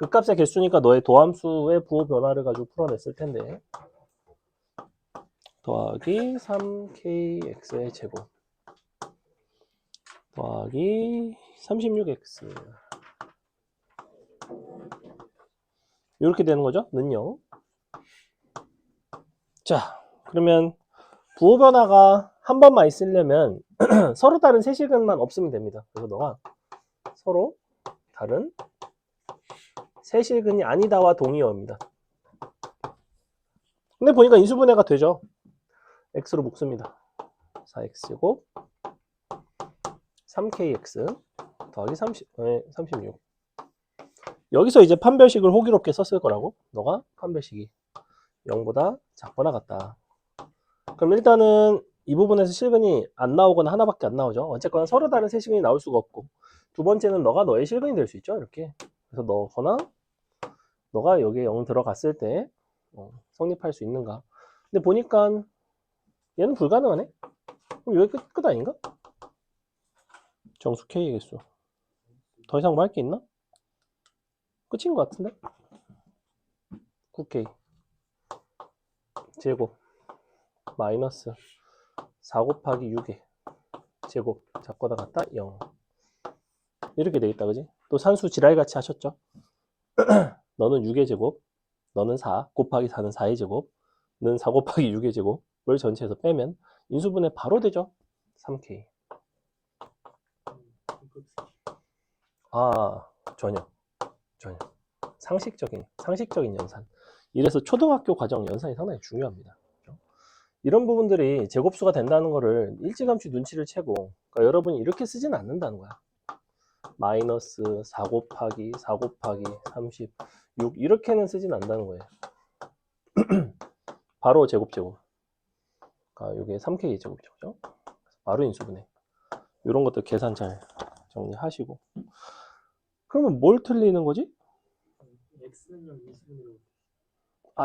극값의 개수니까 너의 도함수의 부호 변화를 가지고 풀어냈을 텐데 더하기 3kx의 제곱 더하기 36x 이렇게 되는 거죠. 는요. 자, 그러면 부호 변화가 한 번만 있으려면 서로 다른 세실근만 없으면 됩니다. 그래서 너가 서로 다른 세실근이 아니다와 동의어입니다. 근데 보니까 인수분해가 되죠. x로 묶습니다. 4x제곱 3kx 더하기 36 여기서 이제 판별식을 호기롭게 썼을 거라고. 너가 판별식이 0보다 작거나 같다. 그럼 일단은 이 부분에서 실근이 안 나오거나 하나밖에 안 나오죠. 어쨌거나 서로 다른 세 실근이 나올 수가 없고, 두 번째는 너가 너의 실근이 될 수 있죠. 이렇게. 그래서 너가 여기에 0 들어갔을 때 성립할 수 있는가. 근데 보니까 얘는 불가능하네. 그럼 여기 끝 아닌가? 정수 K의 개수. 더 이상 뭐 할 게 있나? 끝인 것 같은데? 9K 제곱 마이너스 4 곱하기 6의 제곱 작거나 같다 0 이렇게 되겠다. 그지? 또 산수 지랄같이 하셨죠? 너는 6의 제곱, 너는 4 곱하기 4는 4의 제곱, 는 4 곱하기 6의 제곱을 전체에서 빼면 인수분해 바로 되죠. 3K. 전혀 상식적인 연산. 이래서 초등학교 과정 연산이 상당히 중요합니다. 그렇죠? 이런 부분들이 제곱수가 된다는 거를 일찌감치 눈치를 채고, 그러니까 여러분이 이렇게 쓰지는 않는다는 거야. 마이너스 4 곱하기 36 이렇게는 쓰진 않는다는 거예요. 바로 제곱. 그러니까 이게 3K 제곱이죠. 그죠? 바로 인수분해. 이런 것들 계산 잘 정리하시고. 그러면 뭘 틀리는 거지?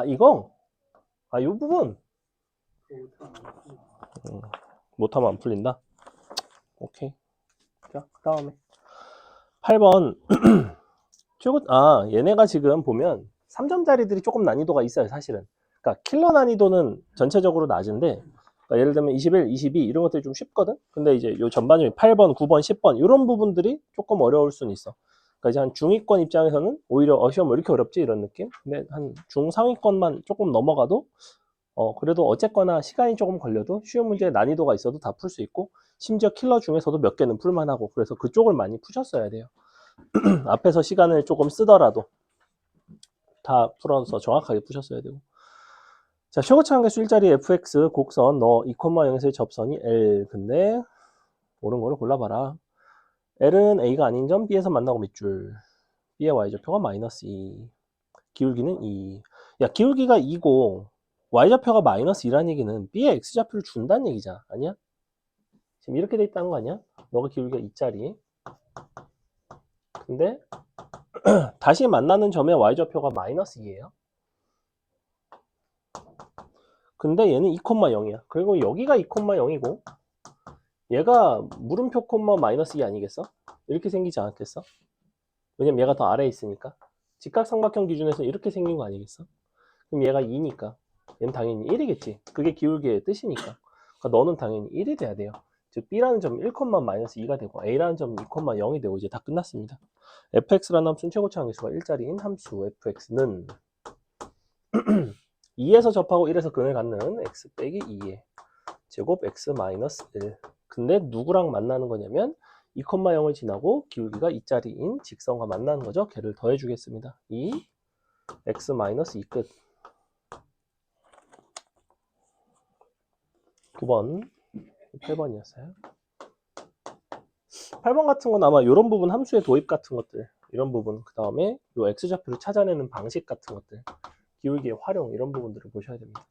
이거? 이 부분? 못하면 안 풀린다? 오케이. 자, 그 다음에 8번 얘네가 지금 보면 3점짜리들이 조금 난이도가 있어요. 사실은. 그러니까 킬러 난이도는 전체적으로 낮은데, 그러니까 예를 들면 21, 22 이런 것들이 좀 쉽거든. 근데 이제 요 전반적인 8번, 9번, 10번 이런 부분들이 조금 어려울 수는 있어. 그러니까 이제 한 중위권 입장에서는 오히려 시험 왜 이렇게 어렵지 이런 느낌. 근데 한 중상위권만 조금 넘어가도 그래도 어쨌거나 시간이 조금 걸려도 쉬운 문제에 난이도가 있어도 다 풀 수 있고, 심지어 킬러 중에서도 몇 개는 풀만하고, 그래서 그쪽을 많이 푸셨어야 돼요. 앞에서 시간을 조금 쓰더라도 다 풀어서 정확하게 푸셨어야 되고. 자, 최고차 한계수 일자리 fx 곡선 너 2,0에서의 접선이 L. 근데 옳은 거를 골라봐라. L은 A가 아닌 점 B에서 만나고 밑줄. B의 y좌표가 마이너스 2. 기울기는 2. 야, 기울기가 2고 y좌표가 마이너스 2라는 얘기는 B의 x좌표를 준다는 얘기잖아. 아니야? 지금 이렇게 돼 있다는 거 아니야? 너가 기울기가 2짜리. 근데 다시 만나는 점의 y좌표가 마이너스 2예요. 근데 얘는 2,0이야. 그리고 여기가 2,0이고 얘가 물음표 콤마 마이너스 2 아니겠어? 이렇게 생기지 않았겠어? 왜냐면 얘가 더 아래에 있으니까. 직각삼각형 기준에서 이렇게 생긴 거 아니겠어? 그럼 얘가 2니까 얘는 당연히 1이겠지. 그게 기울기의 뜻이니까. 그러니까 너는 당연히 1이 돼야 돼요. 즉 B라는 점은 1, 마이너스 2가 되고 A라는 점은 2,0이 되고 이제 다 끝났습니다. fx라는 함수는 최고차 한계수가 1짜리인 함수 fx는 2에서 접하고 1에서 근을 갖는 x 빼기 2의 제곱 x 마이너스 1. 근데 누구랑 만나는 거냐면 2,0을 지나고 기울기가 2짜리인 직선과 만나는 거죠. 걔를 더해 주겠습니다. 2 x 마이너스 2 끝. 9번 8번이었어요. 8번 같은 건 아마 이런 부분 함수의 도입 같은 것들, 이런 부분, 그 다음에 요 x좌표를 찾아내는 방식 같은 것들, 기울기의 활용, 이런 부분들을 보셔야 됩니다.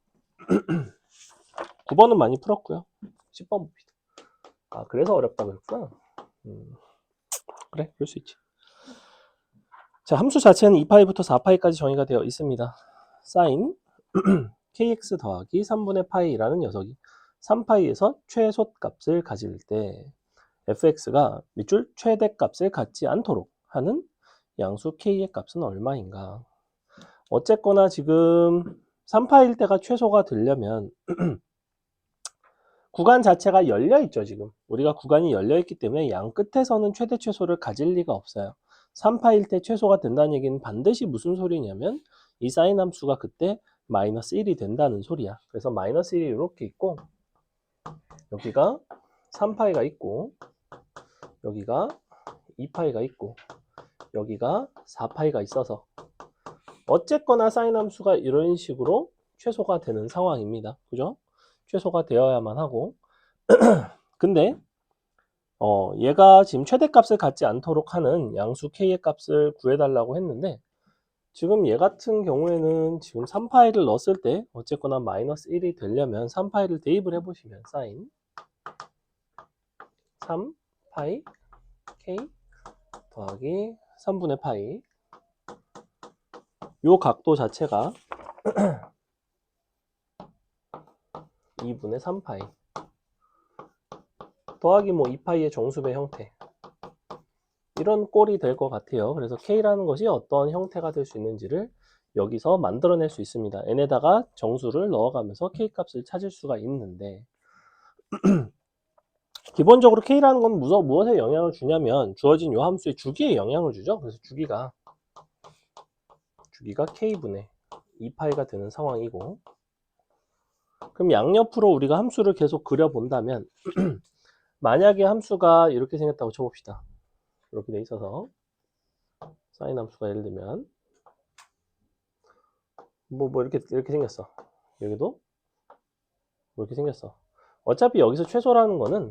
9번은 많이 풀었고요. 10번 봅시다. 그래서 어렵다 그랬구나. 그래, 그럴 수 있지. 자, 함수 자체는 2파이부터 4파이까지 정의가 되어 있습니다. 사인 kx 더하기 3분의 파이라는 녀석이 3파이에서 최소값을 가질 때 fx가 밑줄 최대값을 갖지 않도록 하는 양수 K의 값은 얼마인가. 어쨌거나 지금 3파일 때가 최소가 되려면 구간 자체가 열려있죠. 지금 우리가 구간이 열려있기 때문에 양 끝에서는 최대 최소를 가질 리가 없어요. 3파일 때 최소가 된다는 얘기는 반드시 무슨 소리냐면 이 사인 함수가 그때 마이너스 1이 된다는 소리야. 그래서 마이너스 1이 이렇게 있고 여기가 3파이가 있고 여기가 2파이가 있고 여기가 4파이가 있어서 어쨌거나 사인 함수가 이런 식으로 최소가 되는 상황입니다. 그죠? 최소가 되어야만 하고 근데 얘가 지금 최대값을 갖지 않도록 하는 양수 k의 값을 구해달라고 했는데 지금 얘 같은 경우에는 지금 3파이를 넣었을 때 어쨌거나 마이너스 1이 되려면 3파이를 대입을 해보시면 사인 3파이 k 더하기 3분의 파이 요 각도 자체가 2분의 3파이 더하기 뭐 2파이의 정수배 형태 이런 꼴이 될 것 같아요. 그래서 K라는 것이 어떤 형태가 될 수 있는지를 여기서 만들어낼 수 있습니다. n에다가 정수를 넣어가면서 K값을 찾을 수가 있는데 기본적으로 K라는 건 무엇에 영향을 주냐면 주어진 요 함수의 주기에 영향을 주죠. 그래서 주기가 K분의 2파이가 되는 상황이고 그럼 양옆으로 우리가 함수를 계속 그려본다면 만약에 함수가 이렇게 생겼다고 쳐봅시다. 이렇게 돼 있어서 사인 함수가 예를 들면 뭐 이렇게 생겼어. 여기도 뭐 이렇게 생겼어. 어차피 여기서 최소라는 거는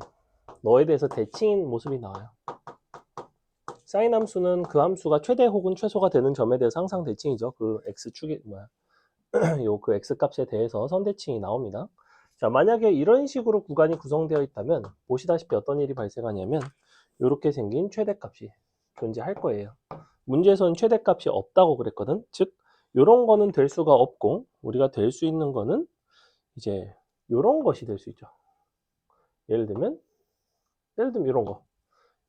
너에 대해서 대칭인 모습이 나와요. 사인 함수는 그 함수가 최대 혹은 최소가 되는 점에 대해서 항상 대칭이죠. 그 x축이 그 x 값에 대해서 선대칭이 나옵니다. 자, 만약에 이런 식으로 구간이 구성되어 있다면 보시다시피 어떤 일이 발생하냐면 이렇게 생긴 최대값이 존재할 거예요. 문제에서는 최대값이 없다고 그랬거든. 즉 이런 거는 될 수가 없고 우리가 될 수 있는 거는 이제 이런 것이 될 수 있죠. 예를 들면 이런 거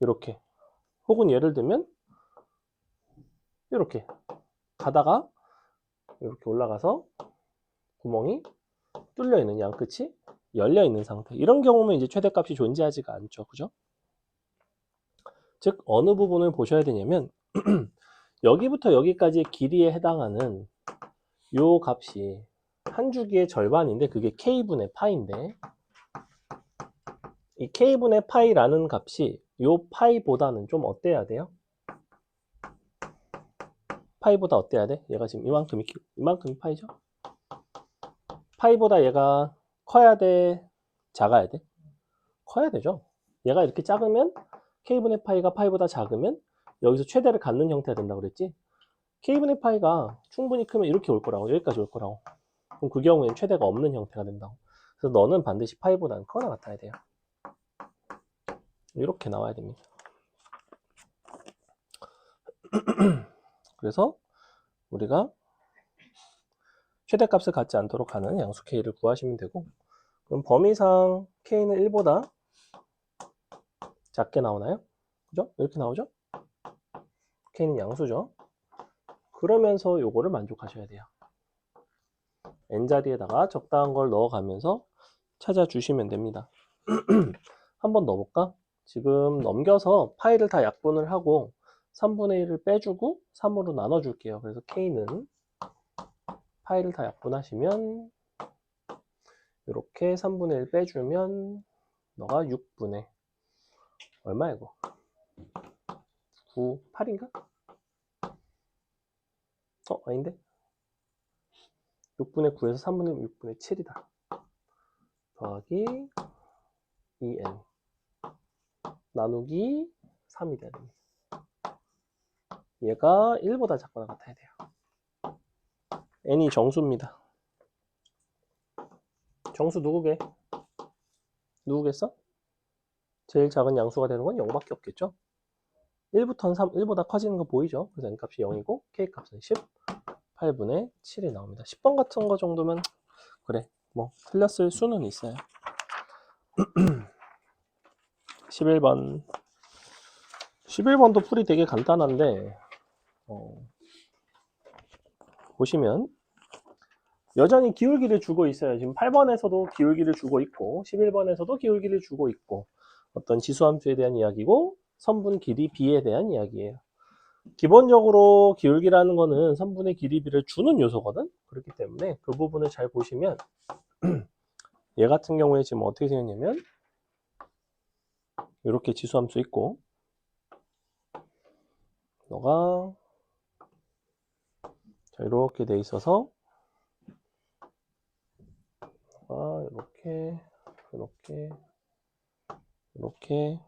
이렇게 혹은 예를 들면 이렇게 가다가 이렇게 올라가서 구멍이 뚫려 있는 양 끝이 열려 있는 상태. 이런 경우는 이제 최대값이 존재하지가 않죠. 그죠? 즉 어느 부분을 보셔야 되냐면 여기부터 여기까지의 길이에 해당하는 요 값이 한 주기의 절반인데 그게 k분의 파인데 이 k분의 파이라는 값이 요 파이보다는 좀 어때야 돼요? 파이보다 어때야 돼? 얘가 지금 이만큼이 파이죠? 파이보다 얘가 커야 돼? 작아야 돼? 커야 되죠. 얘가 이렇게 작으면 k분의 파이가 파이보다 작으면 여기서 최대를 갖는 형태가 된다고 그랬지? k분의 파이가 충분히 크면 이렇게 올 거라고 여기까지 올 거라고 그럼 그 경우에는 최대가 없는 형태가 된다고 그래서 너는 반드시 파이보다는 커나 같아야 돼요. 이렇게 나와야 됩니다. 그래서 우리가 최대값을 갖지 않도록 하는 양수 k를 구하시면 되고 그럼 범위상 k는 1보다 작게 나오나요? 그죠? 이렇게 나오죠? k는 양수죠. 그러면서 요거를 만족하셔야 돼요. n자리에다가 적당한 걸 넣어가면서 찾아주시면 됩니다. 한번 넣어볼까? 지금 넘겨서 파이를 다 약분을 하고 3분의 1을 빼주고 3으로 나눠줄게요. 그래서 k는 파이를 다 약분하시면 이렇게 3분의 1 빼주면 너가 6분의 얼마야 이거? 9, 8인가? 아닌데? 6분의 9에서 3분의 6분의 7이다. 더하기 2n 나누기 3이 돼야 됩니다. 얘가 1보다 작거나 같아야 돼요. n이 정수입니다. 정수 누구겠어? 제일 작은 양수가 되는 건 0밖에 없겠죠? 1부터는 3, 1보다 커지는 거 보이죠? 그래서 n값이 0이고 k값은 10, 8분의 7이 나옵니다. 10번 같은 거 정도면 그래 뭐 틀렸을 수는 있어요. 11번도 풀이 되게 간단한데 보시면 여전히 기울기를 주고 있어요. 지금 8번에서도 기울기를 주고 있고 11번에서도 기울기를 주고 있고 어떤 지수함수에 대한 이야기고 선분 길이 b에 대한 이야기예요. 기본적으로 기울기라는 거는 선분의 길이 b를 주는 요소거든. 그렇기 때문에 그 부분을 잘 보시면 얘 같은 경우에 지금 어떻게 생겼냐면 이렇게 지수함수 있고 너가 자, 이렇게 돼 있어서 이렇게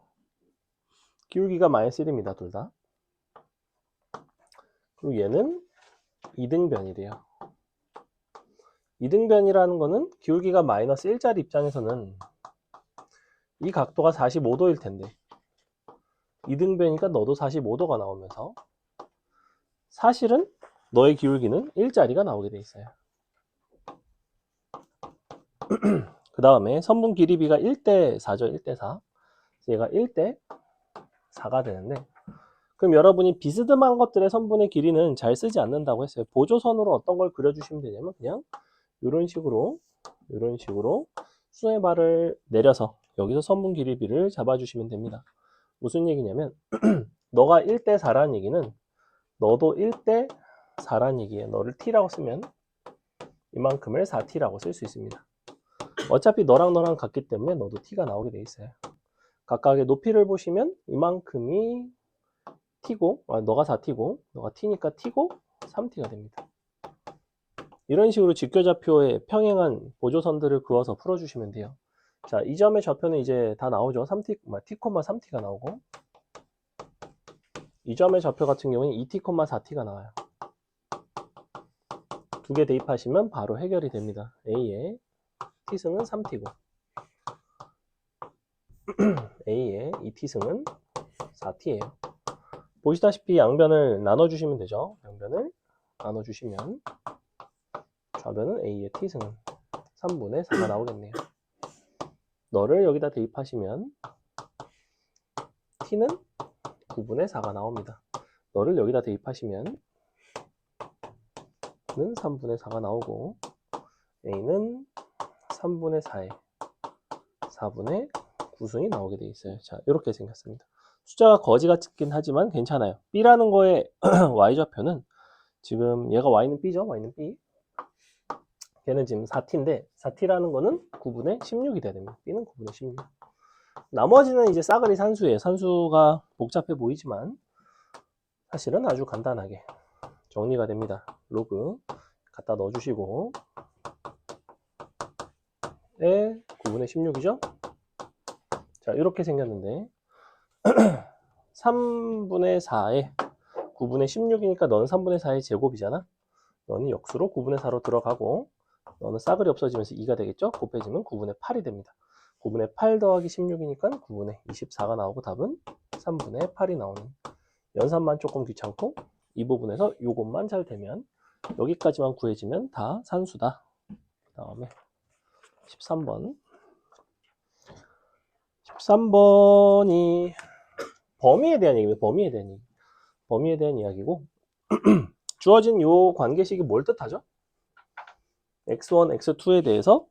기울기가 마이너스 1입니다. 둘 다. 그리고 얘는 이등변이래요. 이등변이라는 거는 기울기가 마이너스 1짜리 입장에서는 이 각도가 45도일 텐데 이등변이니까 너도 45도가 나오면서 사실은 너의 기울기는 1짜리가 나오게 돼 있어요. 그 다음에 선분 길이 b가 1대 4죠. 1대 4. 얘가 1대 4가 되는데 그럼 여러분이 비스듬한 것들의 선분의 길이는 잘 쓰지 않는다고 했어요. 보조선으로 어떤 걸 그려주시면 되냐면 그냥 이런 식으로 수의 발을 내려서 여기서 선분 길이 b를 잡아주시면 됩니다. 무슨 얘기냐면 너가 1대 4라는 얘기는 너도 1대 4라는 얘기예요. 너를 t라고 쓰면 이만큼을 4t라고 쓸 수 있습니다. 어차피 너랑 같기 때문에 너도 t가 나오게 돼 있어요. 각각의 높이를 보시면 이만큼이 t고 너가 4t고 너가 t니까 t고 3t가 됩니다. 이런 식으로 직교좌표에 평행한 보조선들을 그어서 풀어주시면 돼요. 자, 이 점의 좌표는 이제 다 나오죠. 3t, t, 3t가 나오고 이 점의 좌표 같은 경우는 2t, 4t가 나와요. 두 개 대입하시면 바로 해결이 됩니다. A의 t승은 3t고 A의 2t승은 4t예요. 보시다시피 양변을 나눠주시면 되죠. 양변을 나눠주시면 좌변은 A의 t승은 3분의 4가 나오겠네요. 너를 여기다 대입하시면 t는 9분의 4가 나옵니다. 너를 여기다 대입하시면 는 3분의 4가 나오고 A는 3분의 4에 4분의 9승이 나오게 돼 있어요. 자, 이렇게 생겼습니다. 숫자가 거지 같긴 하지만 괜찮아요. B라는 거의 Y좌표는 지금 얘가 Y는 B죠? Y는 B. 걔는 지금 4t인데 4t라는 거는 9분의 16이 돼야 됩니다. B는 9분의 16. 나머지는 이제 싸그리 산수예요. 산수가 복잡해 보이지만 사실은 아주 간단하게 정리가 됩니다. 로그 갖다 넣어주시고 에 9분의 16이죠? 자, 이렇게 생겼는데 3분의 4에 9분의 16이니까 너는 3분의 4의 제곱이잖아. 너는 역수로 9분의 4로 들어가고 너는 싸그리 없어지면서 2가 되겠죠? 곱해지면 9분의 8이 됩니다. 9분의 8 더하기 16이니까 9분의 24가 나오고 답은 3분의 8이 나오는 연산만 조금 귀찮고 이 부분에서 요것만 잘 되면 여기까지만 구해지면 다 산수다. 그 다음에 13번 13번이 범위에 대한 얘기입니다. 범위에 대한 이야기고 주어진 요 관계식이 뭘 뜻하죠? x1, x2에 대해서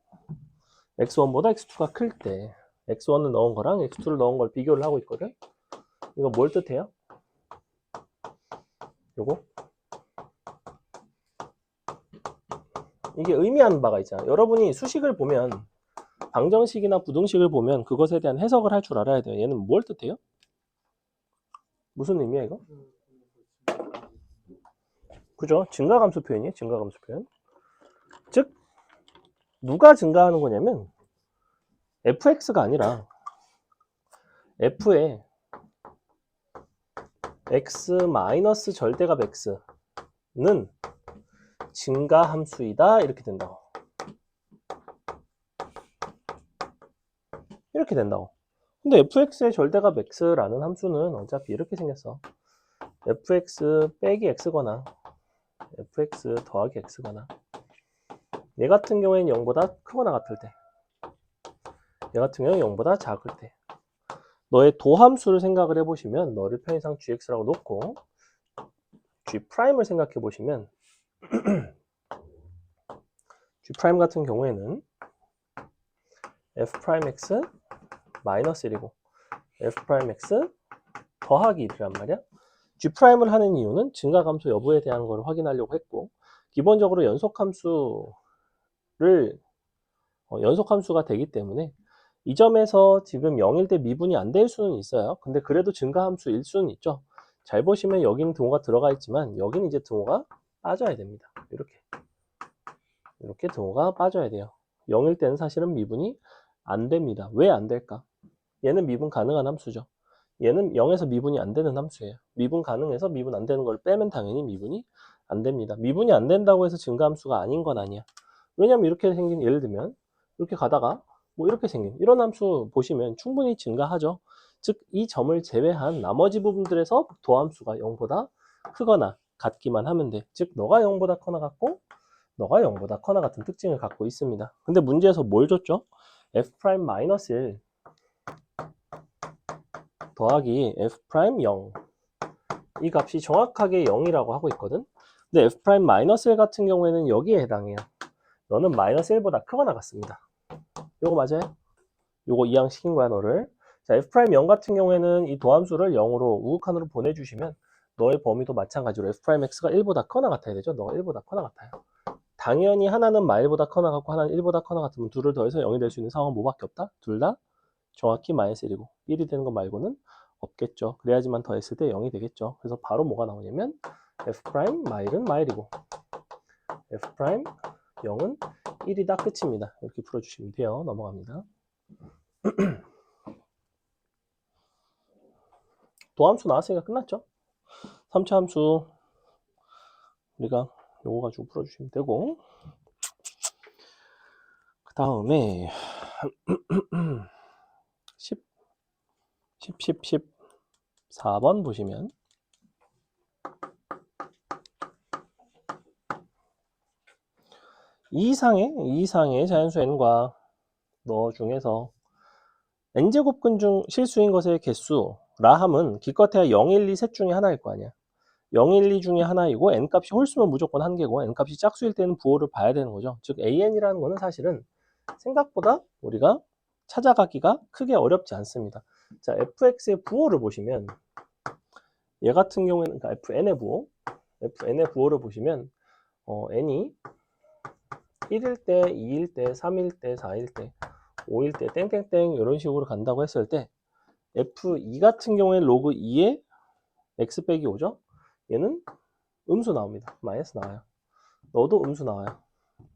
x1보다 x2가 클 때 x1을 넣은 거랑 x2를 넣은 걸 비교를 하고 있거든. 이거 뭘 뜻해요? 요거 이게 의미하는 바가 있잖아. 여러분이 수식을 보면 방정식이나 부등식을 보면 그것에 대한 해석을 할 줄 알아야 돼요. 얘는 뭘 뜻해요? 무슨 의미야 이거? 그죠? 증가감수 표현이에요. 증가감수 표현. 즉 누가 증가하는 거냐면 fx가 아니라 f의 x 마이너스 절대값 x는 증가함수이다 이렇게 된다고. 이렇게 된다고. 근데 fx의 절대값 x라는 함수는 어차피 이렇게 생겼어. fx 빼기 x거나 fx 더하기 x거나 얘 같은 경우에는 0보다 크거나 같을 때 얘 같은 경우는 0보다 작을 때 너의 도함수를 생각을 해보시면 너를 편의상 gx라고 놓고 G'을 생각해 보시면 G' 같은 경우에는 F'X 마이너스 1이고 F'X 더하기 1이란 말이야. G'을 하는 이유는 증가함수 여부에 대한 걸 확인하려고 했고, 기본적으로 연속함수가 되기 때문에 이 점에서 지금 0일 때 미분이 안 될 수는 있어요. 근데 그래도 증가함수일 수는 있죠. 잘 보시면 여기는 등호가 들어가 있지만 여기는 이제 등호가 빠져야 됩니다. 이렇게 등호가 빠져야 돼요. 0일 때는 사실은 미분이 안 됩니다. 왜 안 될까? 얘는 미분 가능한 함수죠. 얘는 0에서 미분이 안 되는 함수예요. 미분 가능해서 미분 안 되는 걸 빼면 당연히 미분이 안 됩니다. 미분이 안 된다고 해서 증가함수가 아닌 건 아니야. 왜냐면 이렇게 생긴, 예를 들면 이렇게 가다가 뭐 이렇게 생긴 이런 함수 보시면 충분히 증가하죠. 즉 이 점을 제외한 나머지 부분들에서 도함수가 0보다 크거나 같기만 하면 돼. 즉 너가 0보다 커나 같고 너가 0보다 커나 같은 특징을 갖고 있습니다. 근데 문제에서 뭘 줬죠? F'-1 더하기 F'0 이 값이 정확하게 0이라고 하고 있거든. 근데 F'-1 같은 경우에는 여기에 해당해요. 너는 마이너스 1보다 크거나 같습니다. 요거 맞아요? 요거 이항시킨 거야 너를. 자, F'0 같은 경우에는 이 도함수를 0으로 우극한으로 보내주시면 너의 범위도 마찬가지로 F'X가 1보다 커나 같아야 되죠. 너가 1보다 커나 같아요. 당연히 하나는 마일보다 커나 같고 하나는 1보다 커나 같으면 둘을 더해서 0이 될 수 있는 상황은 뭐밖에 없다? 둘 다 정확히 마이너스 1이고 1이 되는 것 말고는 없겠죠. 그래야지만 더했을 때 0이 되겠죠. 그래서 바로 뭐가 나오냐면 F' 마일은 마일이고 F' 0은 1이다 끝입니다. 이렇게 풀어주시면 돼요. 넘어갑니다. 도함수 나왔으니까 끝났죠. 3차 함수 우리가 요거 가지고 풀어주시면 되고, 그 다음에 14번 보시면 이 이상의 자연수 n과 너 중에서 n제곱근 중 실수인 것의 개수라 함은 기껏해야 0, 1, 2 셋 중에 하나일 거 아니야. 0, 1, 2 중에 하나이고 n값이 홀수면 무조건 한 개고 n값이 짝수일 때는 부호를 봐야 되는 거죠. 즉 an이라는 거는 사실은 생각보다 우리가 찾아가기가 크게 어렵지 않습니다. 자, fx의 부호를 보시면 얘 같은 경우에는 그러니까 fn의 부호를 보시면 n이 1일 때, 2일 때, 3일 때, 4일 때, 5일 때 땡땡땡 이런 식으로 간다고 했을 때 f2 같은 경우에는 로그 2에 x 빼기 5죠. 얘는 음수 나옵니다. 마이너스 나와요. 너도 음수 나와요.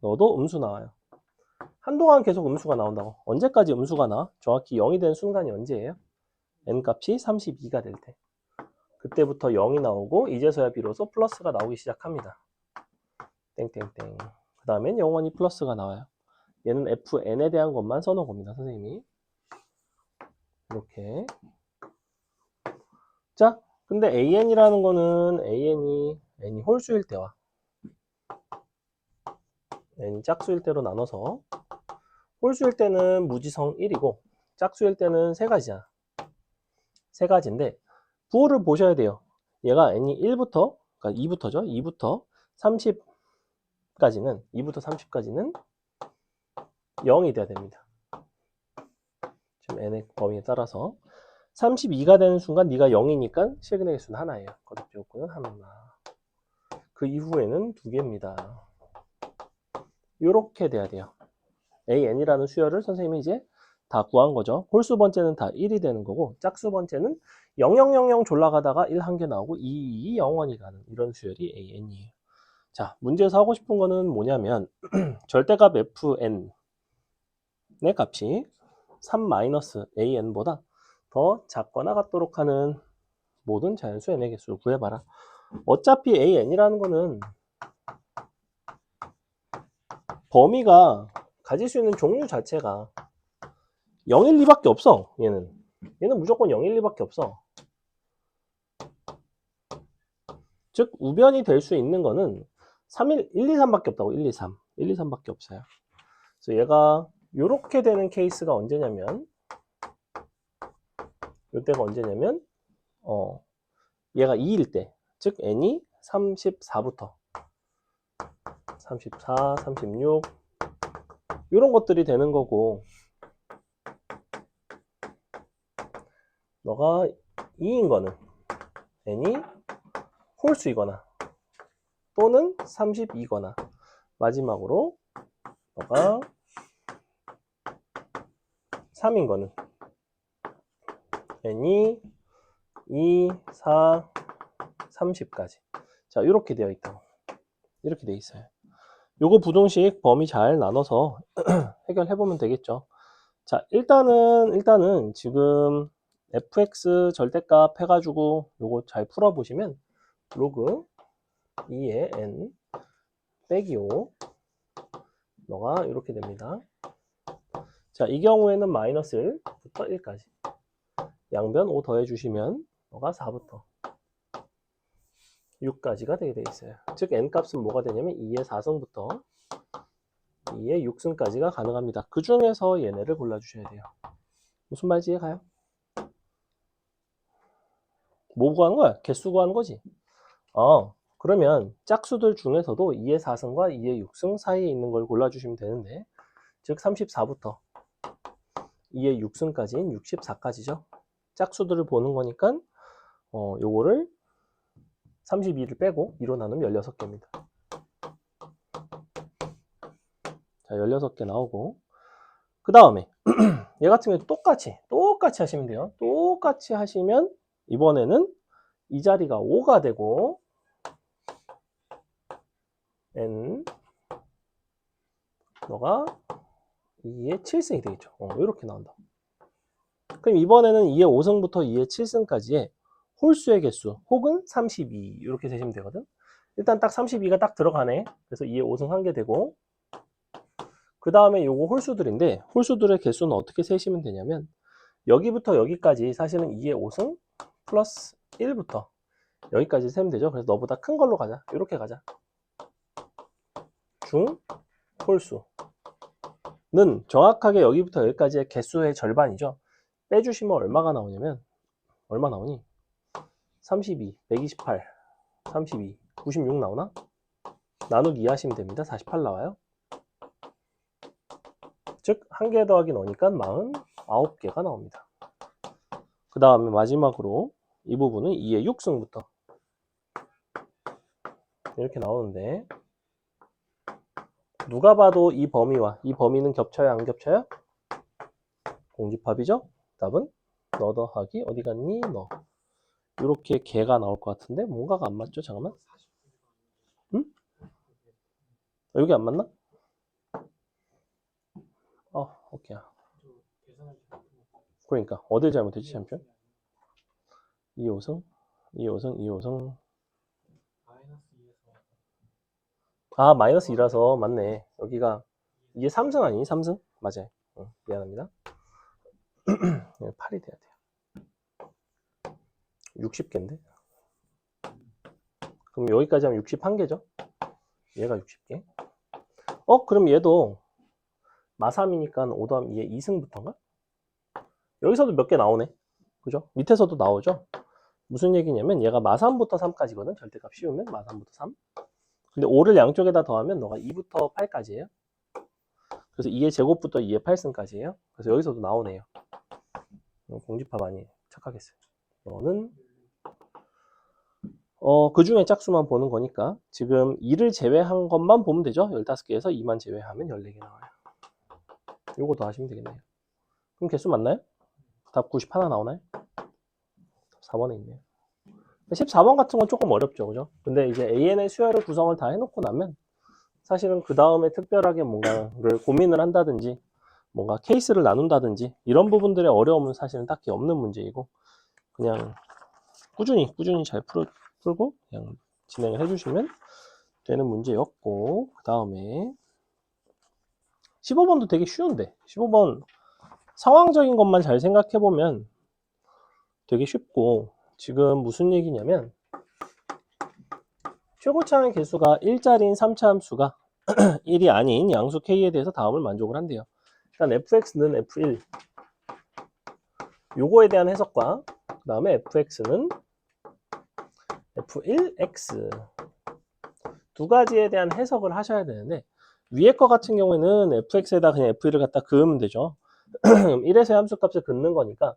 너도 음수 나와요. 한동안 계속 음수가 나온다고. 언제까지 음수가 나와? 정확히 0이 된 순간이 언제예요? n값이 32가 될 때. 그때부터 0이 나오고 이제서야 비로소 플러스가 나오기 시작합니다. 땡땡땡. 그 다음엔 영원히 플러스가 나와요. 얘는 fn에 대한 것만 써놓은 겁니다. 선생님이. 이렇게. 자, 근데 an이라는 거는 n이 홀수일 때와 n이 짝수일 때로 나눠서 홀수일 때는 무지성 1이고 짝수일 때는 세 가지야. 세 가지인데 부호를 보셔야 돼요. 얘가 n이 1부터 그러니까 2부터죠. 2부터 30까지는 0이 돼야 됩니다. 지금 n의 범위에 따라서 32가 되는 순간 네가 0이니까 실근의 개수는 하나예요. 거듭지옥구는 하나. 그 이후에는 두 개입니다. 이렇게 돼야 돼요. an이라는 수열을 선생님이 이제 다 구한 거죠. 홀수 번째는 다 1이 되는 거고 짝수 번째는 0000 졸라가다가 1 한 개 나오고 2 영원히 가는 이런 수열이 an이에요. 자, 문제에서 하고 싶은 거는 뭐냐면 절대값 fn의 값이 3-an보다 더 작거나 같도록 하는 모든 자연수 n의 개수를 구해봐라. 어차피 an이라는 거는 범위가 가질 수 있는 종류 자체가 0, 1, 2밖에 없어. 얘는 무조건 0, 1, 2밖에 없어. 즉 우변이 될 수 있는 거는 1, 2, 3밖에 없다고. 1, 2, 3밖에 없어요. 그래서 얘가 이렇게 되는 케이스가 언제냐면 이때가 언제냐면 얘가 2일 때, 즉 n이 34부터 34, 36 이런 것들이 되는 거고, 너가 2인 거는 n이 홀수이거나 또는 32거나, 마지막으로 너가 3인 거는 n이 2, 4, 30까지. 자, 이렇게 되어 있다고. 이렇게 되어 있어요. 요거 부등식 범위 잘 나눠서 해결해 보면 되겠죠. 자, 일단은 지금 fx 절대값 해가지고 요거 잘 풀어보시면 로그 2의 n 빼기 5 너가 이렇게 됩니다. 자, 이 경우에는 마이너스 1부터 1까지 양변 5 더해주시면 너가 4부터 6까지가 되게 돼 있어요. 즉 n 값은 뭐가 되냐면 2의 4승부터 2의 6승까지가 가능합니다. 그 중에서 얘네를 골라주셔야 돼요. 무슨 말인지 이해가요? 뭐 구하는 거야? 개수 구하는 거지. 그러면 짝수들 중에서도 2의 4승과 2의 6승 사이에 있는 걸 골라주시면 되는데, 즉 34부터 2의 6승까지인 64까지죠. 짝수들을 보는 거니까 요거를 32를 빼고 2로 나누면 16개입니다. 자, 16개 나오고, 그 다음에 얘 같은 경우 똑같이 하시면 돼요. 똑같이 하시면 이번에는 이 자리가 5가 되고 n 너가 2의 7승이 되겠죠. 이렇게 나온다. 그럼 이번에는 2의 5승부터 2의 7승까지의 홀수의 개수 혹은 32 이렇게 되시면 되거든. 일단 딱 32가 딱 들어가네. 그래서 2의 5승 한 개 되고, 그 다음에 요거 홀수들인데 홀수들의 개수는 어떻게 세시면 되냐면 여기부터 여기까지 사실은 2의 5승 플러스 1부터 여기까지 세면 되죠. 그래서 너보다 큰 걸로 가자. 이렇게 가자. 중 홀수는 정확하게 여기부터 여기까지의 개수의 절반이죠. 빼주시면 얼마가 나오냐면, 얼마 나오니? 32, 128, 32, 96 나오나? 나누기 2 하시면 됩니다. 48 나와요. 즉, 한 개 더하기 너니까 49개가 나옵니다. 그 다음에 마지막으로 이 부분은 2의 6승부터 이렇게 나오는데, 누가 봐도 이 범위와 이 범위는 겹쳐요, 안 겹쳐요? 공집합이죠? 답은 너 더하기 어디 갔니? 너. 이렇게 개가 나올 것 같은데 뭔가가 안 맞죠? 잠깐만. 응? 여기 안 맞나? 오케이. 그러니까 어딜 잘못했지? 잠시만. 2호승 2호승 2호승. 마이너스 2라서 맞네. 여기가 이게 3승 아니니? 3승? 맞아요. 미안합니다. 8이 돼야 돼요. 60개인데? 그럼 여기까지 하면 61개죠? 얘가 60개. 그럼 얘도 마3이니까 5 더하면 2의 2승부터인가? 여기서도 몇 개 나오네. 그죠? 밑에서도 나오죠? 무슨 얘기냐면 얘가 마3부터 3까지거든. 절대값 씌우면 마3부터 3. 근데 5를 양쪽에다 더하면 너가 2부터 8까지예요. 그래서 2의 제곱부터 2의 8승까지예요. 그래서 여기서도 나오네요. 공집합 아니에요. 착각했어요. 너는 그 중에 짝수만 보는 거니까 지금 2를 제외한 것만 보면 되죠. 15개에서 2만 제외하면 14개 나와요. 요거 더 하시면 되겠네요. 그럼 개수 맞나요? 답 91 나오나요? 4번에 있네요. 14번 같은 건 조금 어렵죠, 그죠? 근데 이제 AN의 수열을 구성을 다 해놓고 나면 사실은 그 다음에 특별하게 뭔가를 고민을 한다든지 뭔가 케이스를 나눈다든지 이런 부분들의 어려움은 사실은 딱히 없는 문제이고, 그냥 꾸준히 잘 풀고 그냥 진행을 해주시면 되는 문제였고, 그 다음에 15번도 되게 쉬운데 15번 상황적인 것만 잘 생각해보면 되게 쉽고, 지금 무슨 얘기냐면 최고차의 개수가 1자리인 3차 함수가 1이 아닌 양수 k에 대해서 다음을 만족을 한대요. 일단 fx는 f1 요거에 대한 해석과 그 다음에 fx는 F1x 두 가지에 대한 해석을 하셔야 되는데 위에 거 같은 경우에는 fx에다 그냥 f1을 갖다 그으면 되죠. 1에서의 함수값을 긋는 거니까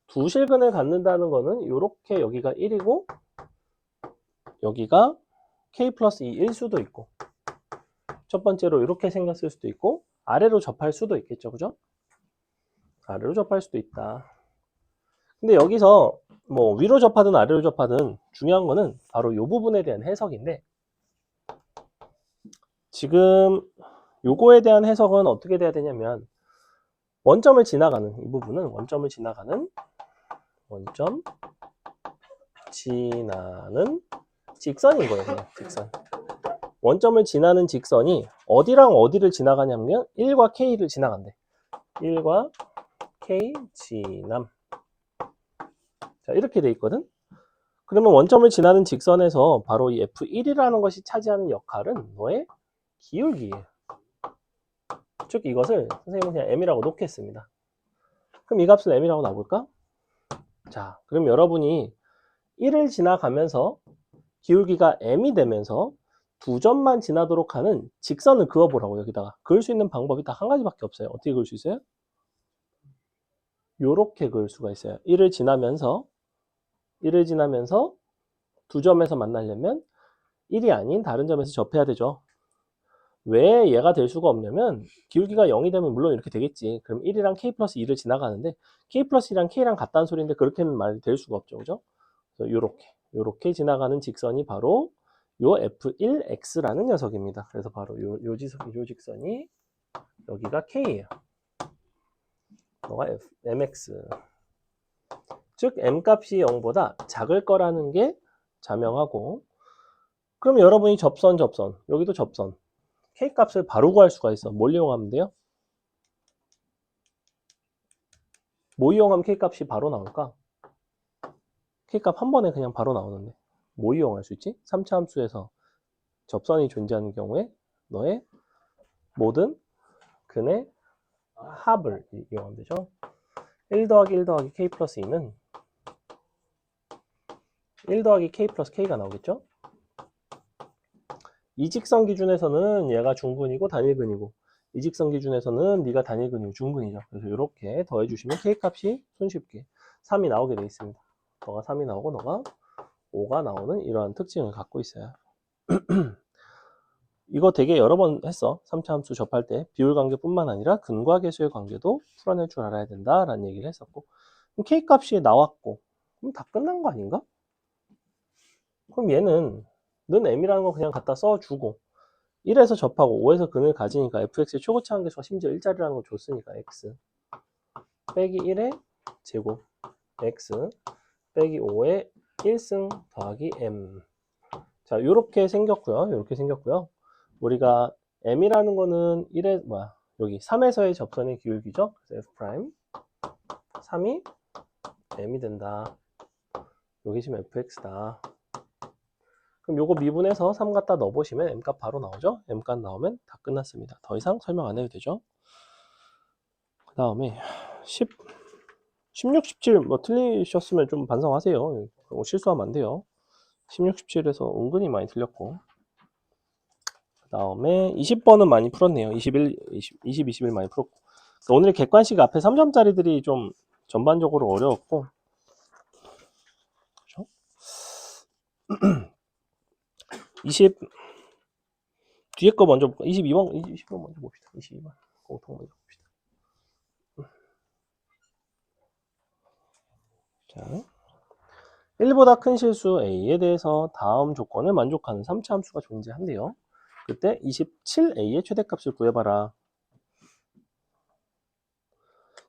두 실근을 갖는다는 거는 이렇게 여기가 1이고 여기가 k 플러스 2일 수도 있고 첫 번째로 이렇게 생겼을 수도 있고 아래로 접할 수도 있겠죠. 그죠? 아래로 접할 수도 있다. 근데 여기서 뭐 위로 접하든 아래로 접하든 중요한 거는 바로 이 부분에 대한 해석인데 지금 요거에 대한 해석은 어떻게 돼야 되냐면 원점을 지나가는 이 부분은 원점 지나는 직선인 거예요. 그냥 직선. 원점을 지나는 직선이 어디랑 어디를 지나가냐면 1과 K를 지나간대. 1과 K 지남. 자, 이렇게 돼 있거든. 그러면 원점을 지나는 직선에서 바로 이 F1이라는 것이 차지하는 역할은 너의 기울기예요. 즉 이것을 선생님은 그냥 M이라고 놓겠습니다. 그럼 이 값은 M이라고 나올까? 자, 그럼 여러분이 1을 지나가면서 기울기가 M이 되면서 두 점만 지나도록 하는 직선을 그어보라고 여기다가. 그을 수 있는 방법이 딱 한 가지밖에 없어요. 어떻게 그을 수 있어요? 요렇게 그을 수가 있어요. 1을 지나면서 두 점에서 만나려면 1이 아닌 다른 점에서 접해야 되죠. 왜 얘가 될 수가 없냐면 기울기가 0이 되면 물론 이렇게 되겠지. 그럼 1이랑 k 플러스 2를 지나가는데 k 플러스 2랑 k랑 같다는 소리인데 그렇게는 말이 될 수가 없죠. 그죠? 그래서 요렇게 지나가는 직선이 바로 요 F1x라는 녀석입니다. 그래서 바로 요 직선이 여기가 k예요. 너가 mx. 즉 m값이 0보다 작을 거라는 게 자명하고 그럼 여러분이 접선 여기도 접선 k값을 바로 구할 수가 있어. 뭘 이용하면 돼요? 뭐 이용하면 k값이 바로 나올까? k값 한 번에 그냥 바로 나오는데 뭐 이용할 수 있지? 3차 함수에서 접선이 존재하는 경우에 너의 모든 근의 합을 이용하면 되죠. 1 더하기 1 더하기 k 플러스 2는 1 더하기 k 플러스 k가 나오겠죠? 이직선 기준에서는 얘가 중근이고 단일근이고 이직선 기준에서는 네가 단일근이고 중근이죠. 그래서 이렇게 더해주시면 k값이 손쉽게 3이 나오게 되어 있습니다. 너가 3이 나오고 너가 5가 나오는 이러한 특징을 갖고 있어요. 이거 되게 여러 번 했어. 3차 함수 접할 때 비율 관계뿐만 아니라 근과 계수의 관계도 풀어낼 줄 알아야 된다라는 얘기를 했었고 그럼 k값이 나왔고 그럼 다 끝난 거 아닌가? 그럼 얘는 는 m이라는 거 그냥 갖다 써주고 1에서 접하고 5에서 근을 가지니까 fx의 최고차 한계수가 심지어 1자리라는 거 줬으니까 x 빼기 1의 제곱 x 빼기 5의 1승 더하기 m. 자, 요렇게 생겼고요. 우리가 m이라는 거는 1에 여기 3에서의 접선의 기울기죠. 그래서 f' 3이 m이 된다. 여기 지금 fx다. 그럼 요거 미분해서 3 갖다 넣어보시면 m값 바로 나오죠. m값 나오면 다 끝났습니다. 더 이상 설명 안 해도 되죠. 그 다음에 16, 17 뭐 틀리셨으면 좀 반성하세요. 실수하면 안 돼요. 16, 17에서 은근히 많이 틀렸고 그 다음에 20번은 많이 풀었네요. 21, 21 많이 풀었고 오늘 객관식 앞에 3점짜리들이 좀 전반적으로 어려웠고 그렇죠? 20 뒤에 거 먼저 볼까? 22번 먼저 봅시다. 22번 공통 먼저 봅시다. 자, 1보다 큰 실수 A에 대해서 다음 조건을 만족하는 3차 함수가 존재한대요. 그때 27A의 최대값을 구해봐라.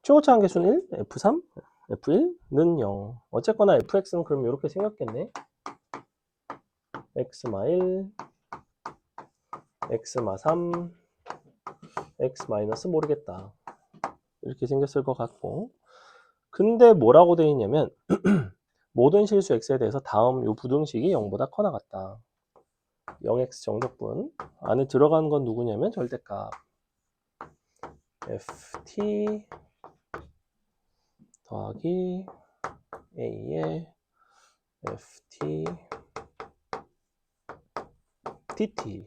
최고차 한계수는 1, F3, F1는 0. 어쨌거나 fx는 그럼 이렇게 생겼겠네. x마 1, x마 3, x 마이너스 모르겠다. 이렇게 생겼을 것 같고 근데 뭐라고 되어 있냐면 모든 실수 x에 대해서 다음 요 부등식이 0보다 커나 같다. 0x 정적분 안에 들어가는 건 누구냐면 절대값 ft 더하기 a의 ft dt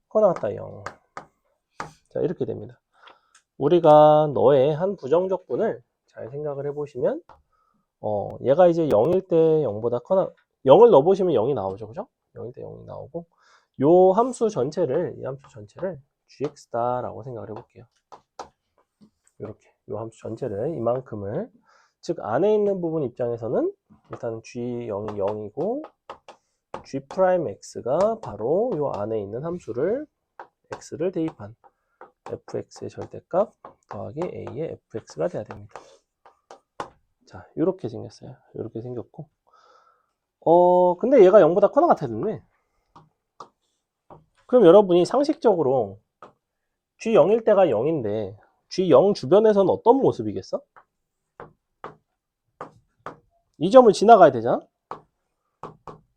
커 나왔다 0. 자, 이렇게 됩니다. 우리가 너의 한 부정적분을 잘 생각을 해보시면 얘가 이제 0일 때 0보다 커나 0을 넣어보시면 0이 나오죠. 그죠? 0일 때 0이 나오고 요 함수 전체를 이 함수 전체를 gx다라고 생각을 해볼게요. 이렇게 요 함수 전체를 이만큼을 즉 안에 있는 부분 입장에서는 일단 g0이 0이고 g'x가 바로 요 안에 있는 함수를 x를 대입한 fx의 절대값 더하기 a의 fx가 돼야 됩니다. 자, 이렇게 생겼어요. 이렇게 생겼고 근데 얘가 0보다 커나 같아야 되네. 그럼 여러분이 상식적으로 g0일 때가 0인데 g0 주변에서는 어떤 모습이겠어? 이 점을 지나가야 되잖아?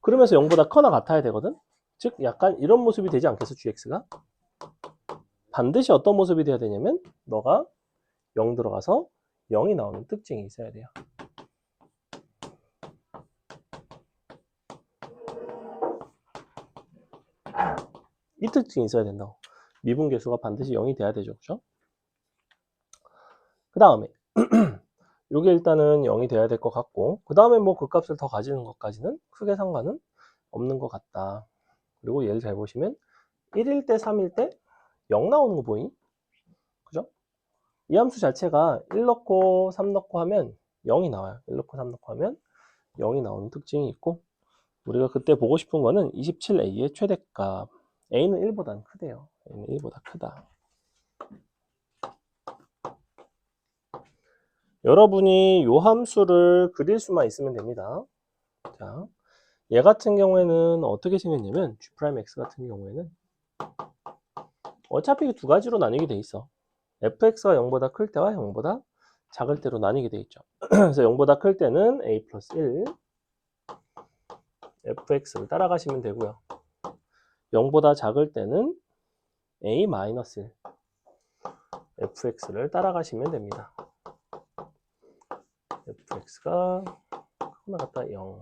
그러면서 0보다 커나 같아야 되거든? 즉 약간 이런 모습이 되지 않겠어, gx가? 반드시 어떤 모습이 돼야 되냐면 너가 0 들어가서 0이 나오는 특징이 있어야 돼요. 이 특징이 있어야 된다고. 미분계수가 반드시 0이 돼야 되죠. 그죠? 그 다음에 요게 일단은 0이 돼야 될 것 같고 그 다음에 뭐 그 값을 더 가지는 것까지는 크게 상관은 없는 것 같다. 그리고 얘를 잘 보시면 1일 때 3일 때 0 나오는 거 보이니? 그죠? 이 함수 자체가 1 넣고 3 넣고 하면 0이 나와요. 1 넣고 3 넣고 하면 0이 나오는 특징이 있고 우리가 그때 보고 싶은 거는 27a의 최대값 a는 1보다는 크대요. a는 1보다 크다. 여러분이 요 함수를 그릴 수만 있으면 됩니다. 자, 얘 같은 경우에는 어떻게 생겼냐면 G'X 같은 경우에는 어차피 두 가지로 나뉘게 돼 있어. fx가 0보다 클 때와 0보다 작을 때로 나뉘게 돼 있죠. 그래서 0보다 클 때는 a 플러스 1 fx를 따라가시면 되고요. 0보다 작을 때는 a 마이너스 1 fx를 따라가시면 됩니다. fx가 크나 같다 0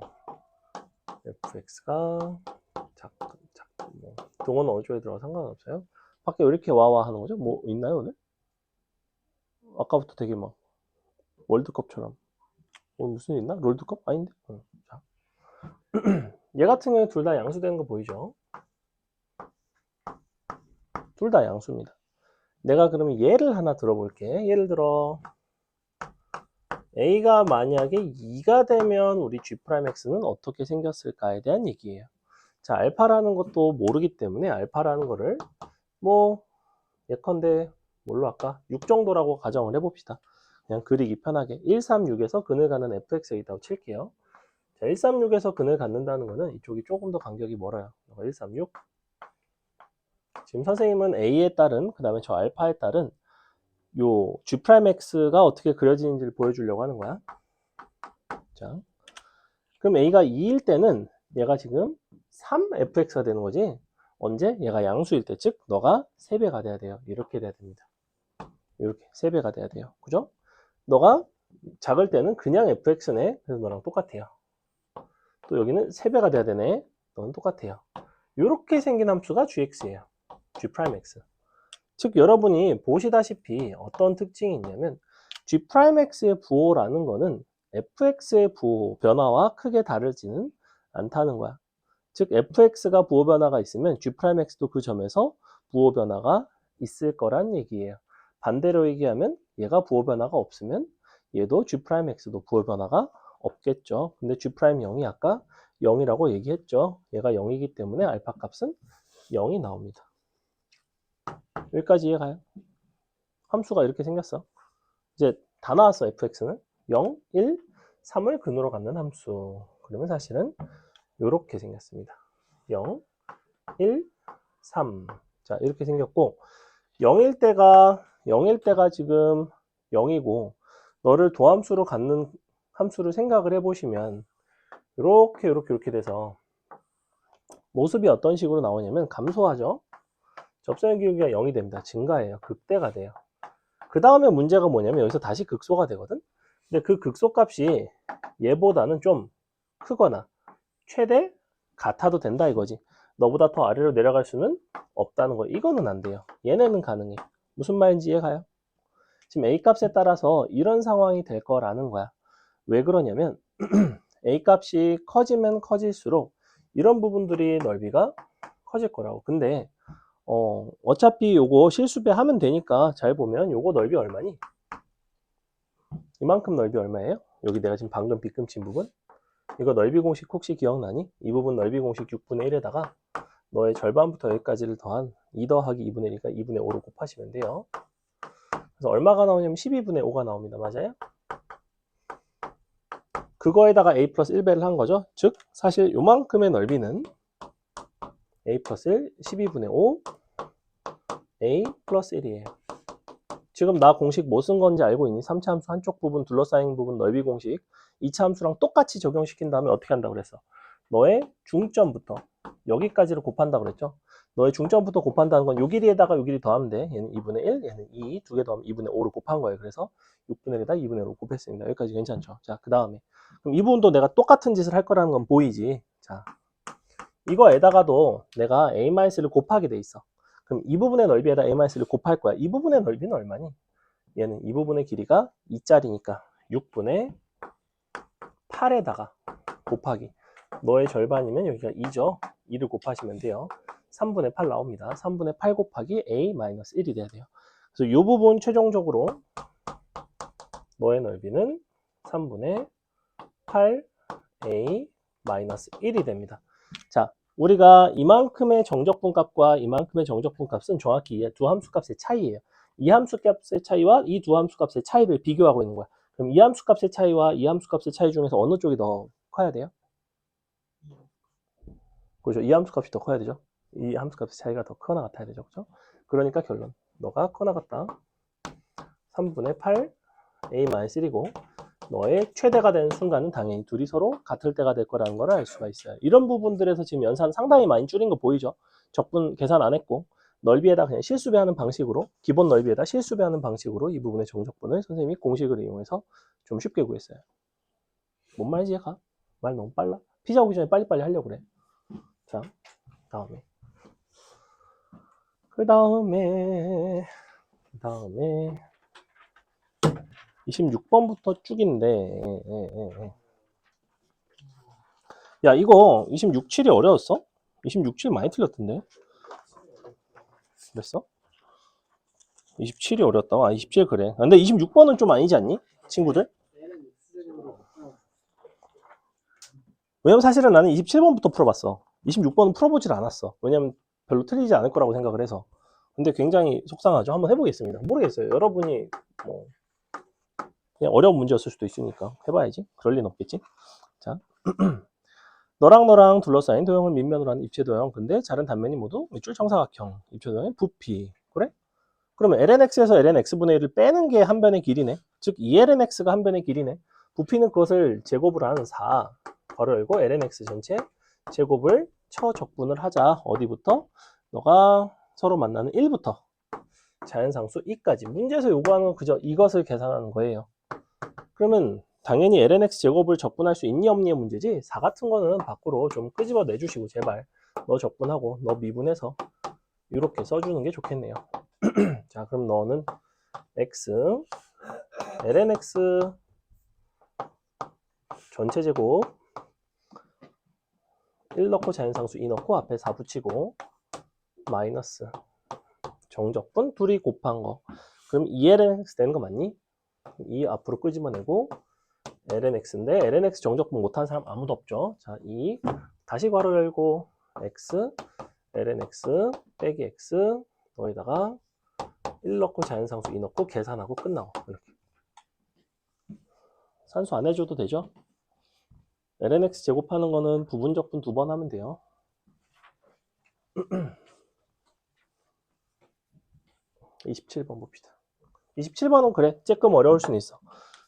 fx가 뭐 동어는 어조에 들어가 상관없어요. 밖에 왜 이렇게 와와 하는 거죠? 뭐 있나요 오늘? 아까부터 되게 막 월드컵처럼 오늘 무슨 일 있나? 롤드컵? 아닌데? 자. 얘 같은 경우에 둘 다 양수되는 거 보이죠? 둘 다 양수입니다. 내가 그러면 얘를 하나 들어볼게. 예를 들어 A가 만약에 2가 되면 우리 G'X는 어떻게 생겼을까에 대한 얘기예요. 자, 알파라는 것도 모르기 때문에 알파라는 거를 뭐 예컨대 뭘로 할까? 6 정도라고 가정을 해봅시다. 그냥 그리기 편하게 136에서 근을 갖는 fx가 있다고 칠게요. 자, 136에서 근을 갖는다는 거는 이쪽이 조금 더 간격이 멀어요. 136 지금 선생님은 a에 따른 그 다음에 저 알파에 따른 요 G'X가 어떻게 그려지는지를 보여주려고 하는 거야. 자, 그럼 A가 2일 때는 얘가 지금 3fx가 되는 거지. 언제? 얘가 양수일 때, 즉 너가 3배가 돼야 돼요. 이렇게 돼야 됩니다. 이렇게 3배가 돼야 돼요. 그죠? 너가 작을 때는 그냥 fx네. 그래서 너랑 똑같아요. 또 여기는 3배가 돼야 되네. 너는 똑같아요. 이렇게 생긴 함수가 gx예요. g'x. 즉 여러분이 보시다시피 어떤 특징이 있냐면 G'X의 부호라는 거는 fx의 부호 변화와 크게 다르지는 않다는 거야. 즉 fx가 부호 변화가 있으면 G'X도 그 점에서 부호 변화가 있을 거란 얘기예요. 반대로 얘기하면 얘가 부호 변화가 없으면 얘도 G'X도 부호 변화가 없겠죠. 근데 G'0이 아까 0이라고 얘기했죠. 얘가 0이기 때문에 알파 값은 0이 나옵니다. 여기까지 이해가요? 함수가 이렇게 생겼어. 이제 다 나왔어, fx는. 0, 1, 3을 근으로 갖는 함수. 그러면 사실은 이렇게 생겼습니다. 0, 1, 3. 자, 이렇게 생겼고 0일 때가 지금 0이고 너를 도함수로 갖는 함수를 생각을 해보시면 이렇게 돼서 모습이 어떤 식으로 나오냐면 감소하죠. 접선의 기울기가 0이 됩니다. 증가해요. 극대가 돼요. 그 다음에 문제가 뭐냐면 여기서 다시 극소가 되거든. 근데 그 극소값이 얘보다는 좀 크거나 최대 같아도 된다 이거지. 너보다 더 아래로 내려갈 수는 없다는 거. 이거는 안 돼요. 얘네는 가능해. 무슨 말인지 이해가요? 지금 A 값에 따라서 이런 상황이 될 거라는 거야. 왜 그러냐면 A 값이 커지면 커질수록 이런 부분들이 넓이가 커질 거라고. 근데 어차피 요거 실수배 하면 되니까 잘 보면 요거 넓이 얼마니? 이만큼 넓이 얼마예요? 여기 내가 지금 방금 빗금친 부분? 이거 넓이 공식 혹시 기억나니? 이 부분 넓이 공식 6분의 1에다가 너의 절반부터 여기까지를 더한 2 더하기 2분의 1이니까 2분의 5로 곱하시면 돼요. 그래서 얼마가 나오냐면 12분의 5가 나옵니다. 맞아요? 그거에다가 a 플러스 1배를 한 거죠. 즉 사실 요만큼의 넓이는 a 플러스 1, 12분의 5 a 플러스 1이에요. 지금 나 공식 뭐 쓴 건지 알고 있니? 3차 함수 한쪽 부분 둘러싸인 부분 넓이 공식 2차 함수랑 똑같이 적용시킨 다음에 어떻게 한다고 그랬어? 너의 중점부터 여기까지를 곱한다고 그랬죠? 너의 중점부터 곱한다는 건 요 길이에다가 요 길이 더하면 돼. 얘는 2분의 1, 얘는 2, 두 개 더하면 2분의 5로 곱한 거예요. 그래서 6분의 1에다 2분의 5로 곱했습니다. 여기까지 괜찮죠? 자, 그 다음에 그럼 이 부분도 내가 똑같은 짓을 할 거라는 건 보이지? 자, 이거에다가도 내가 a-를 곱하게 돼 있어. 그럼 이 부분의 넓이에다 a-를 곱할 거야. 이 부분의 넓이는 얼마니? 얘는 이 부분의 길이가 2짜리니까 6분의 8에다가 곱하기. 너의 절반이면 여기가 2죠. 2를 곱하시면 돼요. 3분의 8 나옵니다. 3분의 8 곱하기 a-1이 돼야 돼요. 그래서 이 부분 최종적으로 너의 넓이는 3분의 8a-1이 됩니다. 자, 우리가 이만큼의 정적분 값과 이만큼의 정적분 값은 정확히 이 두 함수 값의 차이예요. 이 함수 값의 차이와 이 두 함수 값의 차이를 비교하고 있는 거야. 그럼 이 함수 값의 차이와 이 함수 값의 차이 중에서 어느 쪽이 더 커야 돼요? 그렇죠. 이 함수 값이 더 커야 되죠. 이 함수 값의 차이가 더 크거나 같아야 되죠. 그렇죠? 그러니까 결론. 너가 커나 같다. 3분의 8 a-1이고 너의 최대가 되는 순간은 당연히 둘이 서로 같을 때가 될 거라는 걸 알 수가 있어요. 이런 부분들에서 지금 연산 상당히 많이 줄인 거 보이죠? 적분 계산 안 했고 넓이에다 그냥 실수배하는 방식으로 기본 넓이에다 실수배하는 방식으로 이 부분의 정적분을 선생님이 공식을 이용해서 좀 쉽게 구했어요. 뭔 말인지 가? 말 너무 빨라? 피자 오기 전에 빨리빨리 하려고 그래. 자, 그 다음에 26번부터 쭉인데 야 이거 26, 7이 어려웠어? 26, 7 많이 틀렸던데? 그랬어? 27이 어렵다고? 아 27 그래. 근데 26번은 좀 아니지 않니? 친구들? 왜냐면 사실은 나는 27번부터 풀어봤어. 26번은 풀어보질 않았어. 왜냐면 별로 틀리지 않을 거라고 생각을 해서. 근데 굉장히 속상하죠. 한번 해보겠습니다. 모르겠어요. 여러분이 뭐 그냥 어려운 문제였을 수도 있으니까 해봐야지. 그럴 리는 없겠지. 자, 너랑 둘러싸인 도형을 밑면으로 하는 입체 도형. 근데 자른 단면이 모두 밑줄 정사각형. 입체 도형의 부피. 그래? 그러면 lnx에서 lnx분의 1을 빼는 게 한 변의 길이네. 즉 2lnx가 한 변의 길이네. 부피는 그것을 제곱을 하는 4 괄호 열고 lnx 전체 제곱을 처적분을 하자. 어디부터? 너가 서로 만나는 1부터 자연상수 2까지. 문제에서 요구하는 건 그저 이것을 계산하는 거예요. 그러면 당연히 lnx 제곱을 적분할 수 있니 없니의 문제지 4 같은 거는 밖으로 좀 끄집어 내주시고 제발 너 적분하고 너 미분해서 이렇게 써주는 게 좋겠네요. 자, 그럼 너는 x lnx 전체 제곱 1 넣고 자연상수 2 넣고 앞에 4 붙이고 마이너스 정적분 둘이 곱한 거. 그럼 2lnx 되는 거 맞니? 2 앞으로 끄집어내고 lnx인데 lnx 정적분 못하는 사람 아무도 없죠. 자, 2 다시 괄호 열고 x lnx 빼기 x 너에다가 1 넣고 자연상수 2 넣고 계산하고 끝나고 이렇게. 산수 안 해줘도 되죠? lnx 제곱하는 거는 부분적분 2번 하면 돼요. 27번 봅시다. 27번은 그래 조금 어려울 수는 있어.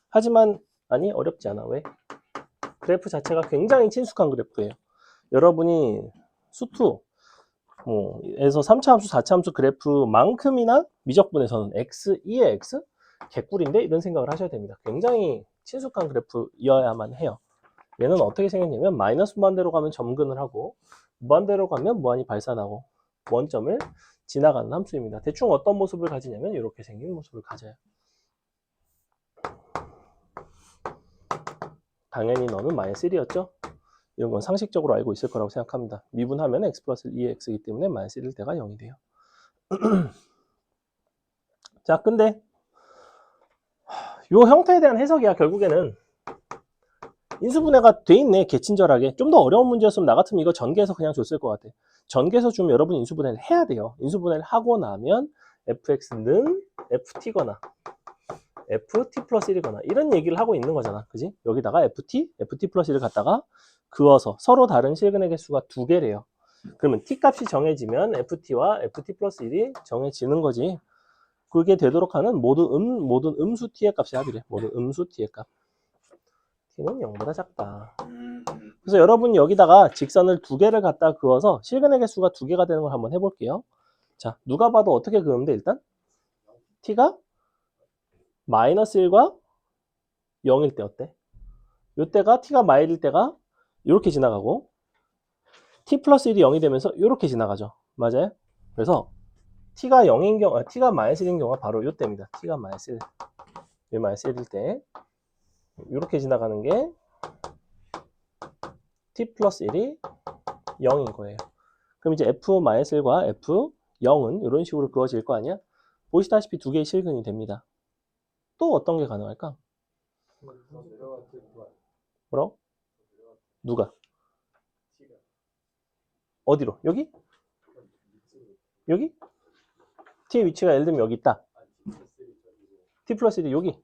하지만 아니 어렵지 않아. 왜? 그래프 자체가 굉장히 친숙한 그래프예요. 여러분이 수투 에서 3차 함수, 4차 함수 그래프만큼이나 미적분에서는 x, 2의 x? 개꿀인데? 이런 생각을 하셔야 됩니다. 굉장히 친숙한 그래프이어야만 해요. 얘는 어떻게 생겼냐면 마이너스 무한대로 가면 점근을 하고 무한대로 가면 무한히 발산하고 원점을 지나가는 함수입니다. 대충 어떤 모습을 가지냐면 이렇게 생긴 모습을 가져요. 당연히 너는 마이너스 1이었죠? 이런 건 상식적으로 알고 있을 거라고 생각합니다. 미분하면 x 플러스 2x이기 때문에 마이너스 1일 때가 0이 돼요. 자, 근데 이 형태에 대한 해석이야. 결국에는 인수분해가 돼 있네. 개친절하게. 좀 더 어려운 문제였으면 나 같으면 이거 전개해서 그냥 줬을 것 같아. 전개해서 주면 여러분 인수분해를 해야 돼요. 인수분해를 하고 나면 fx는 ft거나 ft 플러스 1이거나 이런 얘기를 하고 있는 거잖아. 그지? 여기다가 ft 플러스 1을 갖다가 그어서 서로 다른 실근의 개수가 두 개래요. 그러면 t 값이 정해지면 ft와 ft 플러스 1이 정해지는 거지. 그게 되도록 하는 모든 음수 t의 값이 합이래. 모든 음수 t의 값. t는 0보다 작다. 그래서 여러분이 여기다가 직선을 두 개를 갖다 그어서 실근의 개수가 두 개가 되는 걸 한번 해볼게요. 자, 누가 봐도 어떻게 그으면 돼, 일단? t가 마이너스 1과 0일 때 어때? 이때가 t가 마일일 때가 이렇게 지나가고 t 플러스 1이 0이 되면서 이렇게 지나가죠. 맞아요? 그래서 t가 0인 경우, t가 마이너스 1인 경우가 바로 이때입니다. t가 마이너스 1, 마이너스 1일 때 이렇게 지나가는 게 t 플러스 1이 0인 거예요. 그럼 이제 f-1과 f0은 이런 식으로 그어질 거 아니야? 보시다시피 두 개의 실근이 됩니다. 또 어떤 게 가능할까? 뭐라고? 누가? 어디로? 여기? 여기? t의 위치가 예를 들면 여기 있다. t 플러스 1이 여기.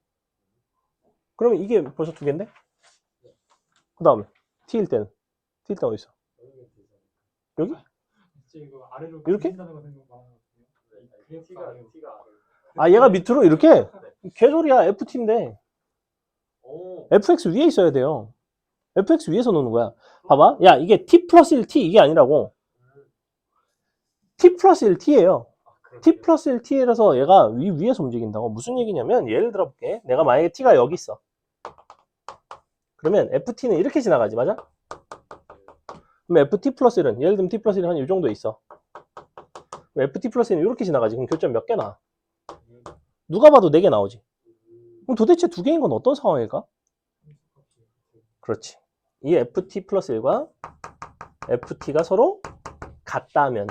그러면 이게 벌써 두 개인데? 그 다음에 t일 때는? t일 때는 어디 있어? 여기? 이렇게? 아, 얘가 밑으로 이렇게? 개소리야. ft인데 fx 위에 있어야 돼요. fx 위에서 놓는 거야. 봐봐. 야, 이게 t 플러스 1 t 이게 아니라고. t 플러스 1 t예요. t 플러스 1 t라서 얘가 위에서 움직인다고. 무슨 얘기냐면 예를 들어 볼게. 내가 만약에 t가 여기 있어. 그러면 ft는 이렇게 지나가지, 맞아? 그럼 ft 플러스 1은 예를 들면 t 플러스 1은 한 이 정도에 있어. 그럼 ft 플러스 1은 이렇게 지나가지. 그럼 교점 몇 개 나와? 누가 봐도 4개 나오지. 그럼 도대체 두 개인 건 어떤 상황일까? 그렇지. 이 ft 플러스 1과 ft가 서로 같다면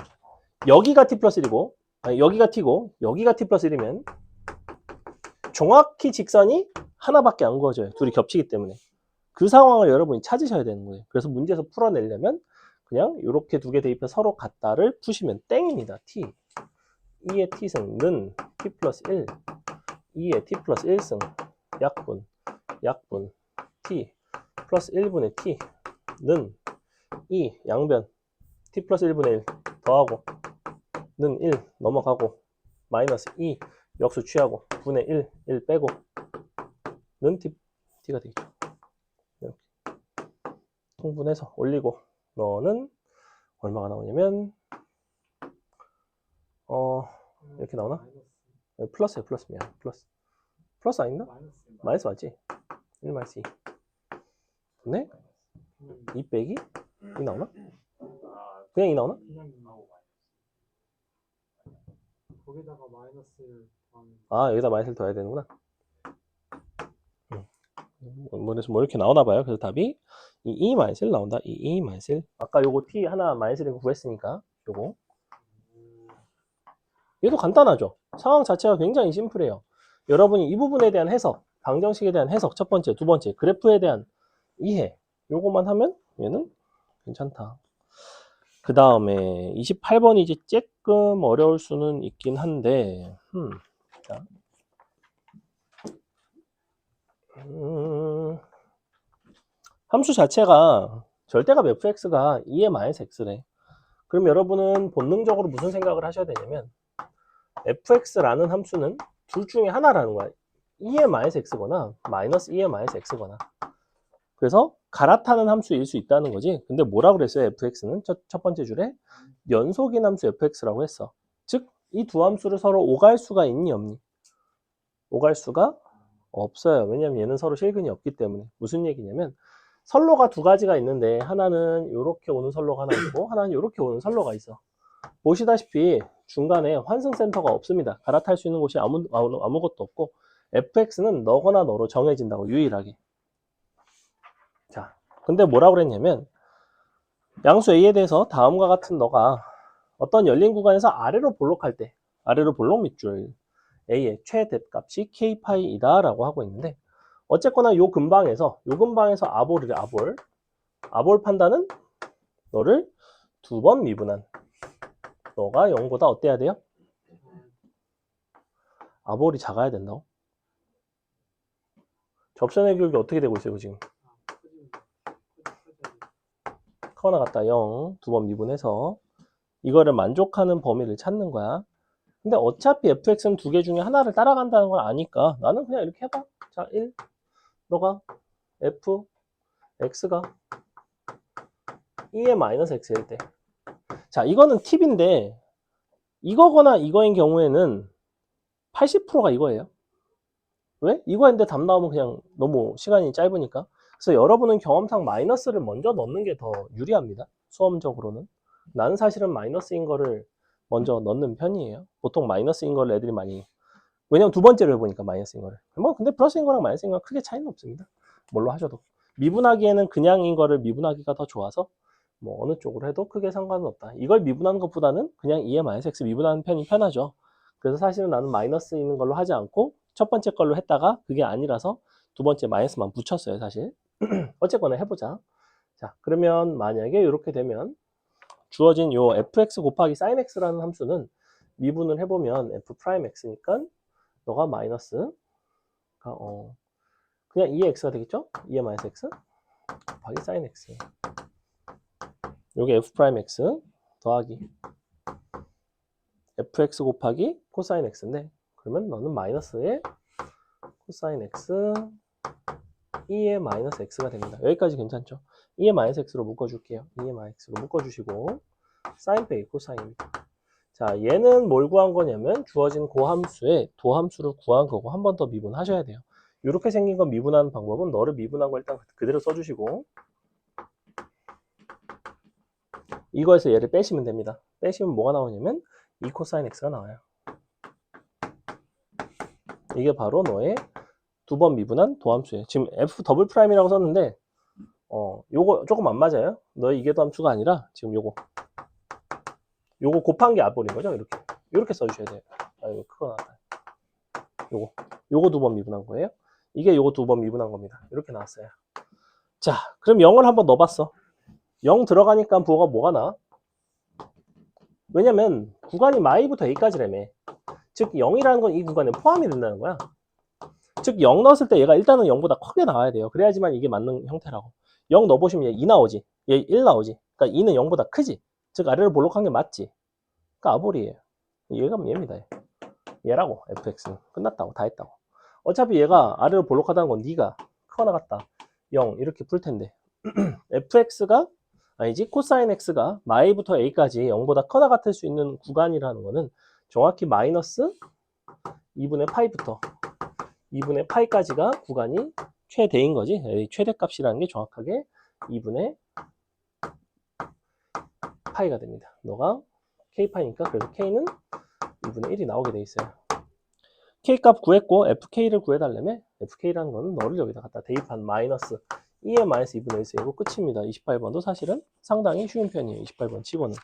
여기가 t 플러스 1이고 아니, 여기가 t고 여기가 t 플러스 1이면 정확히 직선이 하나밖에 안 그어져요. 둘이 겹치기 때문에. 그 상황을 여러분이 찾으셔야 되는 거예요. 그래서 문제에서 풀어내려면 그냥 이렇게 두 개 대입해서 서로 같다를 푸시면 땡입니다. t. 2의 t승는 t 플러스 1 2의 t 플러스 1승 약분 t 플러스 1분의 t는 2 양변 t 플러스 1분의 1 더하고 는 1 넘어가고 마이너스 2 역수 취하고 분의 1 빼고 는 t가 되겠죠. 이렇게 통분해서 올리고 너는 얼마가 나오냐면 이렇게 나오나? 플러스야 플러스면 플러스 아닌가? 마이너스 맞지? 1 마이너스 2 분의 2 빼기 2 나오나? 그냥 2 나오나? 거기다가 마이너스를 아, 여기다 마이너스를 더해야 되는구나. 뭐 이렇게 나오나 봐요. 그래서 답이 2 마이너스 1 나온다. 2 마이너스 1. 아까 요거 t 하나 마이너스 1을 구했으니까 요거 얘도 간단하죠. 상황 자체가 굉장히 심플해요. 여러분이 이 부분에 대한 해석, 방정식에 대한 해석 첫 번째, 두 번째 그래프에 대한 이해 요거만 하면 얘는 괜찮다. 그 다음에 28번이 이제 조금 어려울 수는 있긴 한데 자. 함수 자체가 절대값 fx가 2의 마이너스 x래. 그럼 여러분은 본능적으로 무슨 생각을 하셔야 되냐면 fx라는 함수는 둘 중에 하나라는 거야. 2의 마이너스 x거나 마이너스 2의 마이너스 x거나. 그래서 갈아타는 함수일 수 있다는 거지. 근데 뭐라고 그랬어요? fx는 첫 번째 줄에 연속인 함수 fx라고 했어. 즉 이 두 함수를 서로 오갈 수가 있니 없니? 오갈 수가 없어요. 왜냐면 얘는 서로 실근이 없기 때문에. 무슨 얘기냐면 선로가 두 가지가 있는데 하나는 이렇게 오는 선로가 하나 있고 하나는 이렇게 오는 선로가 있어. 보시다시피 중간에 환승센터가 없습니다. 갈아탈 수 있는 곳이 아무것도 없고 fx는 너거나 너로 정해진다고 유일하게. 자, 근데 뭐라고 그랬냐면 양수 a에 대해서 다음과 같은 너가 어떤 열린 구간에서 아래로 볼록할 때 아래로 볼록 밑줄 a의 최대값이 k파이이다 라고 하고 있는데 어쨌거나 요 근방에서 아볼이래. 아볼 판단은 너를 두 번 미분한 너가 0보다 어때야 돼요? 아볼이 작아야 된다고? 접선의 교육이 어떻게 되고 있어요 지금? 커나 같다 0 두 번 미분해서 이거를 만족하는 범위를 찾는 거야. 근데 어차피 fx는 두 개 중에 하나를 따라간다는 걸 아니까 나는 그냥 이렇게 해봐. 자, 1 너가 f x가 2의 마이너스 x일 때. 자, 이거는 팁인데 이거거나 이거인 경우에는 80%가 이거예요. 왜? 이거 했는데 답 나오면 그냥 너무 시간이 짧으니까. 그래서 여러분은 경험상 마이너스를 먼저 넣는 게 더 유리합니다. 수험적으로는. 나는 사실은 마이너스인 거를 먼저 넣는 편이에요. 보통 마이너스인 걸 애들이 많이. 왜냐면 두 번째로 해보니까 마이너스인 거를. 뭐 근데 플러스인 거랑 마이너스인 거랑 크게 차이는 없습니다. 뭘로 하셔도. 미분하기에는 그냥인 거를 미분하기가 더 좋아서 뭐 어느 쪽으로 해도 크게 상관은 없다. 이걸 미분하는 것보다는 그냥 2의 마이너스 x 미분하는 편이 편하죠. 그래서 사실은 나는 마이너스 있는 걸로 하지 않고 첫 번째 걸로 했다가 그게 아니라서 두 번째 마이너스만 붙였어요, 사실. 어쨌거나 해보자. 자, 그러면 만약에 이렇게 되면 주어진 요 fx 곱하기 sin x라는 함수는 미분을 해보면 f 프라임 x니까 너가 마이너스 그냥 2의 x가 되겠죠? 2의 마이너스 x 곱하기 sin x 요게 f 프라임 x 더하기 fx 곱하기 코사인 x인데 그러면 너는 마이너스의 코사인 x 2의 마이너스 x가 됩니다. 여기까지 괜찮죠? 2의 마이너스 x로 묶어줄게요. 2의 마이너스 x로 묶어주시고 사인 빼기 코사인입니다. 자, 얘는 뭘 구한 거냐면 주어진 고함수의 도함수를 구한 거고 한 번 더 미분하셔야 돼요. 이렇게 생긴 건 미분하는 방법은 너를 미분한 거 일단 그대로 써주시고 이거에서 얘를 빼시면 됩니다. 빼시면 뭐가 나오냐면 2 코사인 x가 나와요. 이게 바로 너의 두 번 미분한 도함수예요. 지금 f 더블 프라임이라고 썼는데 요거 조금 안 맞아요. 너의 이게 도함수가 아니라 지금 요거 곱한 게 아볼인 거죠. 이렇게 써주셔야 돼요. 아, 이거 크거 나왔다. 요거 두 번 미분한 거예요. 이게 요거 두 번 미분한 겁니다. 이렇게 나왔어요. 자, 그럼 0을 한번 넣어봤어. 0 들어가니까 부호가 뭐가 나? 왜냐면 구간이 마이부터 a까지라며. 즉 0이라는 건 이 구간에 포함이 된다는 거야. 즉 0 넣었을 때 얘가 일단은 0보다 크게 나와야 돼요. 그래야지만 이게 맞는 형태라고. 0 넣어보시면 얘 2 나오지. 얘 1 나오지. 그러니까 2는 0보다 크지. 즉 아래로 볼록한 게 맞지. 그러니까 아볼이에요. 얘가 얘입니다. 얘라고 fx는. 끝났다고. 다 했다고. 어차피 얘가 아래로 볼록하다는 건 네가 크거나 같다. 0 이렇게 풀 텐데 fx가 아니지 코사인 x가 마이부터 a까지 0보다 커나 같을 수 있는 구간이라는 거는 정확히 마이너스 2분의 파이부터 2분의 파이까지가 구간이 최대인 거지. 최대값이라는 게 정확하게 2분의 파이가 됩니다. 너가 k파이니까 그래서 k는 2분의 1이 나오게 돼 있어요. k값 구했고 fk를 구해달라면 fk라는 거는 너를 여기다 갖다 대입한 마이너스 2의 마이너스 2분의 1이고 끝입니다. 28번도 사실은 상당히 쉬운 편이에요. 28번 치고는.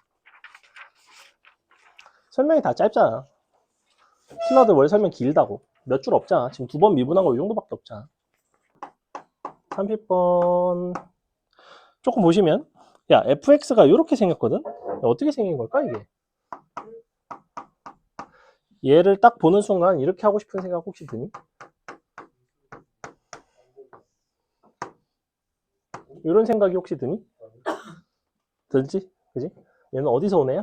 설명이 다 짧잖아. 킬러들 원래 설명 길다고. 몇 줄 없잖아. 지금 두 번 미분한 거 이 정도밖에 없잖아. 30번 조금 보시면 야 fx가 이렇게 생겼거든. 어떻게 생긴 걸까 이게? 얘를 딱 보는 순간 이렇게 하고 싶은 생각 혹시 드니? 이런 생각이 혹시 드니? 들지? 그지? 얘는 어디서 온 애야?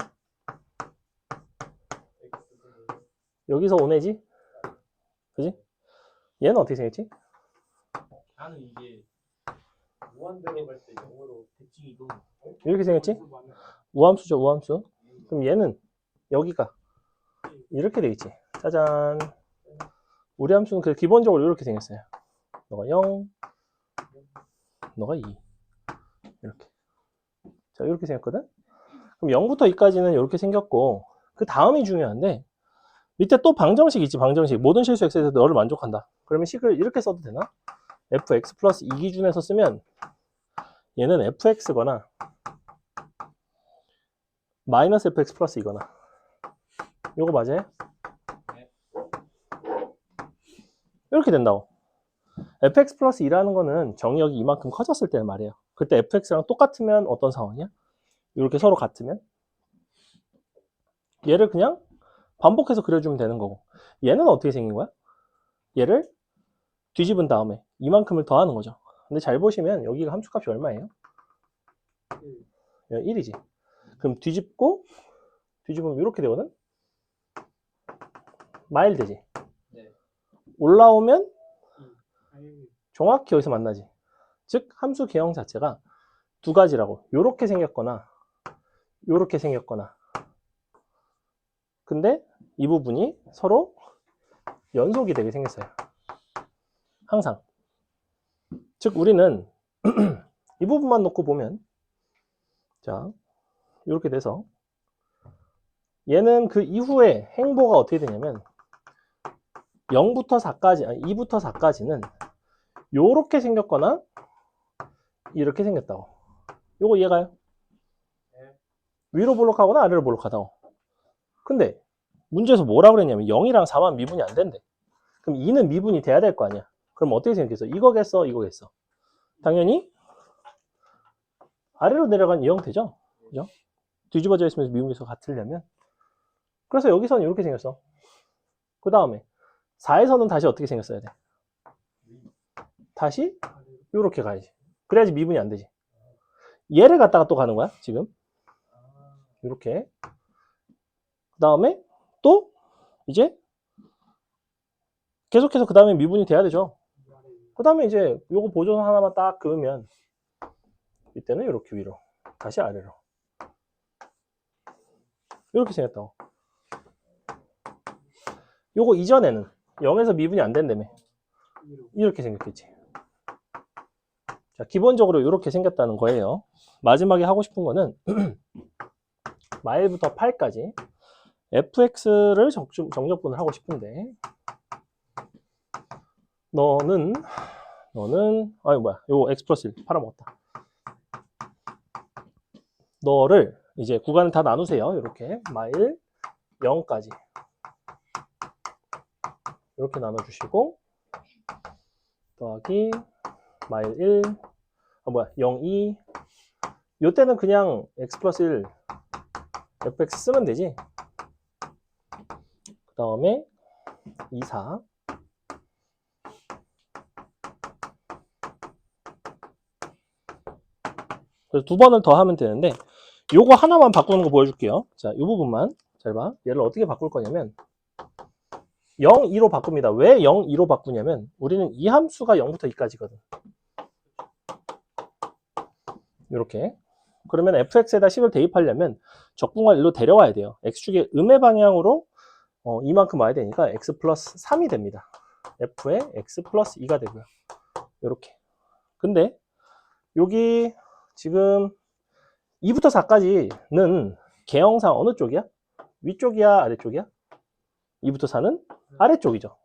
여기서 온 애지? 그지? 얘는 어떻게 생겼지? 나는 이게 무한 들어갈 때 영어로 대칭 이동 이렇게 생겼지? 우함수죠, 우함수. 그럼 얘는 여기가 이렇게 되겠지. 짜잔. 우리 함수는 그 기본적으로 이렇게 생겼어요. 너가 0, 너가 2. 이렇게. 자, 이렇게 생겼거든? 그럼 0부터 2까지는 이렇게 생겼고, 그 다음이 중요한데, 밑에 또 방정식 있지, 방정식. 모든 실수 x에서 너를 만족한다. 그러면 식을 이렇게 써도 되나? fx 플러스 2 기준에서 쓰면, 얘는 fx거나, 마이너스 fx 플러스 이거나. 요거 맞아요? 이렇게 된다고. fx 플러스 2라는 거는 정의역이 이만큼 커졌을 때는 말이에요. 그때 fx랑 똑같으면 어떤 상황이야? 이렇게 서로 같으면? 얘를 그냥 반복해서 그려주면 되는 거고. 얘는 어떻게 생긴 거야? 얘를 뒤집은 다음에 이만큼을 더하는 거죠. 근데 잘 보시면 여기가 함수값이 얼마예요? 1이지. 그럼 뒤집으면 이렇게 되거든? 마일 되지. 올라오면 정확히 여기서 만나지. 즉 함수 개형 자체가 두 가지라고. 요렇게 생겼거나 요렇게 생겼거나. 근데 이 부분이 서로 연속이 되게 생겼어요. 항상. 즉 우리는 이 부분만 놓고 보면, 자, 이렇게 돼서 얘는 그 이후에 행보가 어떻게 되냐면 0부터 4까지, 아니 2부터 4까지는 요렇게 생겼거나 이렇게 생겼다고. 요거 이해가요? 위로 볼록하거나 아래로 볼록하다고. 근데 문제에서 뭐라 그랬냐면 0이랑 4만 미분이 안 된대. 그럼 2는 미분이 돼야 될 거 아니야. 그럼 어떻게 생겼어? 이거겠어, 이거겠어. 당연히 아래로 내려간 2형 되죠? 그죠? 뒤집어져 있으면서 미분계수가 같으려면. 그래서 여기서는 이렇게 생겼어. 그 다음에 4에서는 다시 어떻게 생겼어야 돼? 다시 이렇게 가야지. 그래야지 미분이 안 되지. 얘를 갖다가 또 가는 거야, 지금. 이렇게. 그 다음에 또 이제 계속해서 그 다음에 미분이 돼야 되죠. 그 다음에 이제 요거 보존 하나만 딱 그으면 이때는 이렇게 위로, 다시 아래로. 이렇게 생겼다고. 요거 이전에는 0에서 미분이 안 된다며. 이렇게 생겼겠지. 자, 기본적으로 이렇게 생겼다는 거예요. 마지막에 하고 싶은 거는 마일부터 8까지 fx를 정적분을 하고 싶은데, 너는 아니 뭐야, 요거 x 플러스 1 팔아먹었다. 너를 이제 구간을 다 나누세요. 이렇게 마일 0까지 이렇게 나눠주시고, 더하기 마일 1, 0, 2. 요때는 그냥 x 플러스 1 fx 쓰면 되지. 그 다음에 2, 4. 그래서 두 번을 더 하면 되는데, 요거 하나만 바꾸는 거 보여줄게요. 자, 이 부분만 잘 봐. 얘를 어떻게 바꿀 거냐면 0, 2로 바꿉니다. 왜 0, 2로 바꾸냐면 우리는 이 함수가 0부터 2까지거든. 이렇게. 그러면 fx에다 10을 대입하려면 적분할 1로 데려와야 돼요. x축의 음의 방향으로 이만큼 와야 되니까 x 플러스 3이 됩니다. f에 x 플러스 2가 되고요. 이렇게. 근데 여기 지금 2부터 4까지는 개형상 어느 쪽이야? 위쪽이야, 아래쪽이야? 2부터 4는 아래쪽이죠.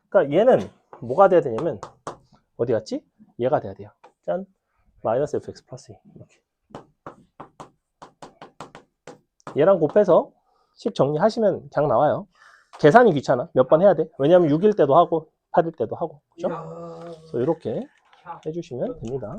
그러니까 얘는 뭐가 돼야 되냐면 어디 갔지? 얘가 돼야 돼요. 짠. 마이너스 fx 플러스 2. 이렇게. 얘랑 곱해서 식 정리하시면 그냥 나와요. 계산이 귀찮아. 몇 번 해야 돼. 왜냐하면 6일 때도 하고 8일 때도 하고. 그죠? 그래서 이렇게 해주시면 됩니다.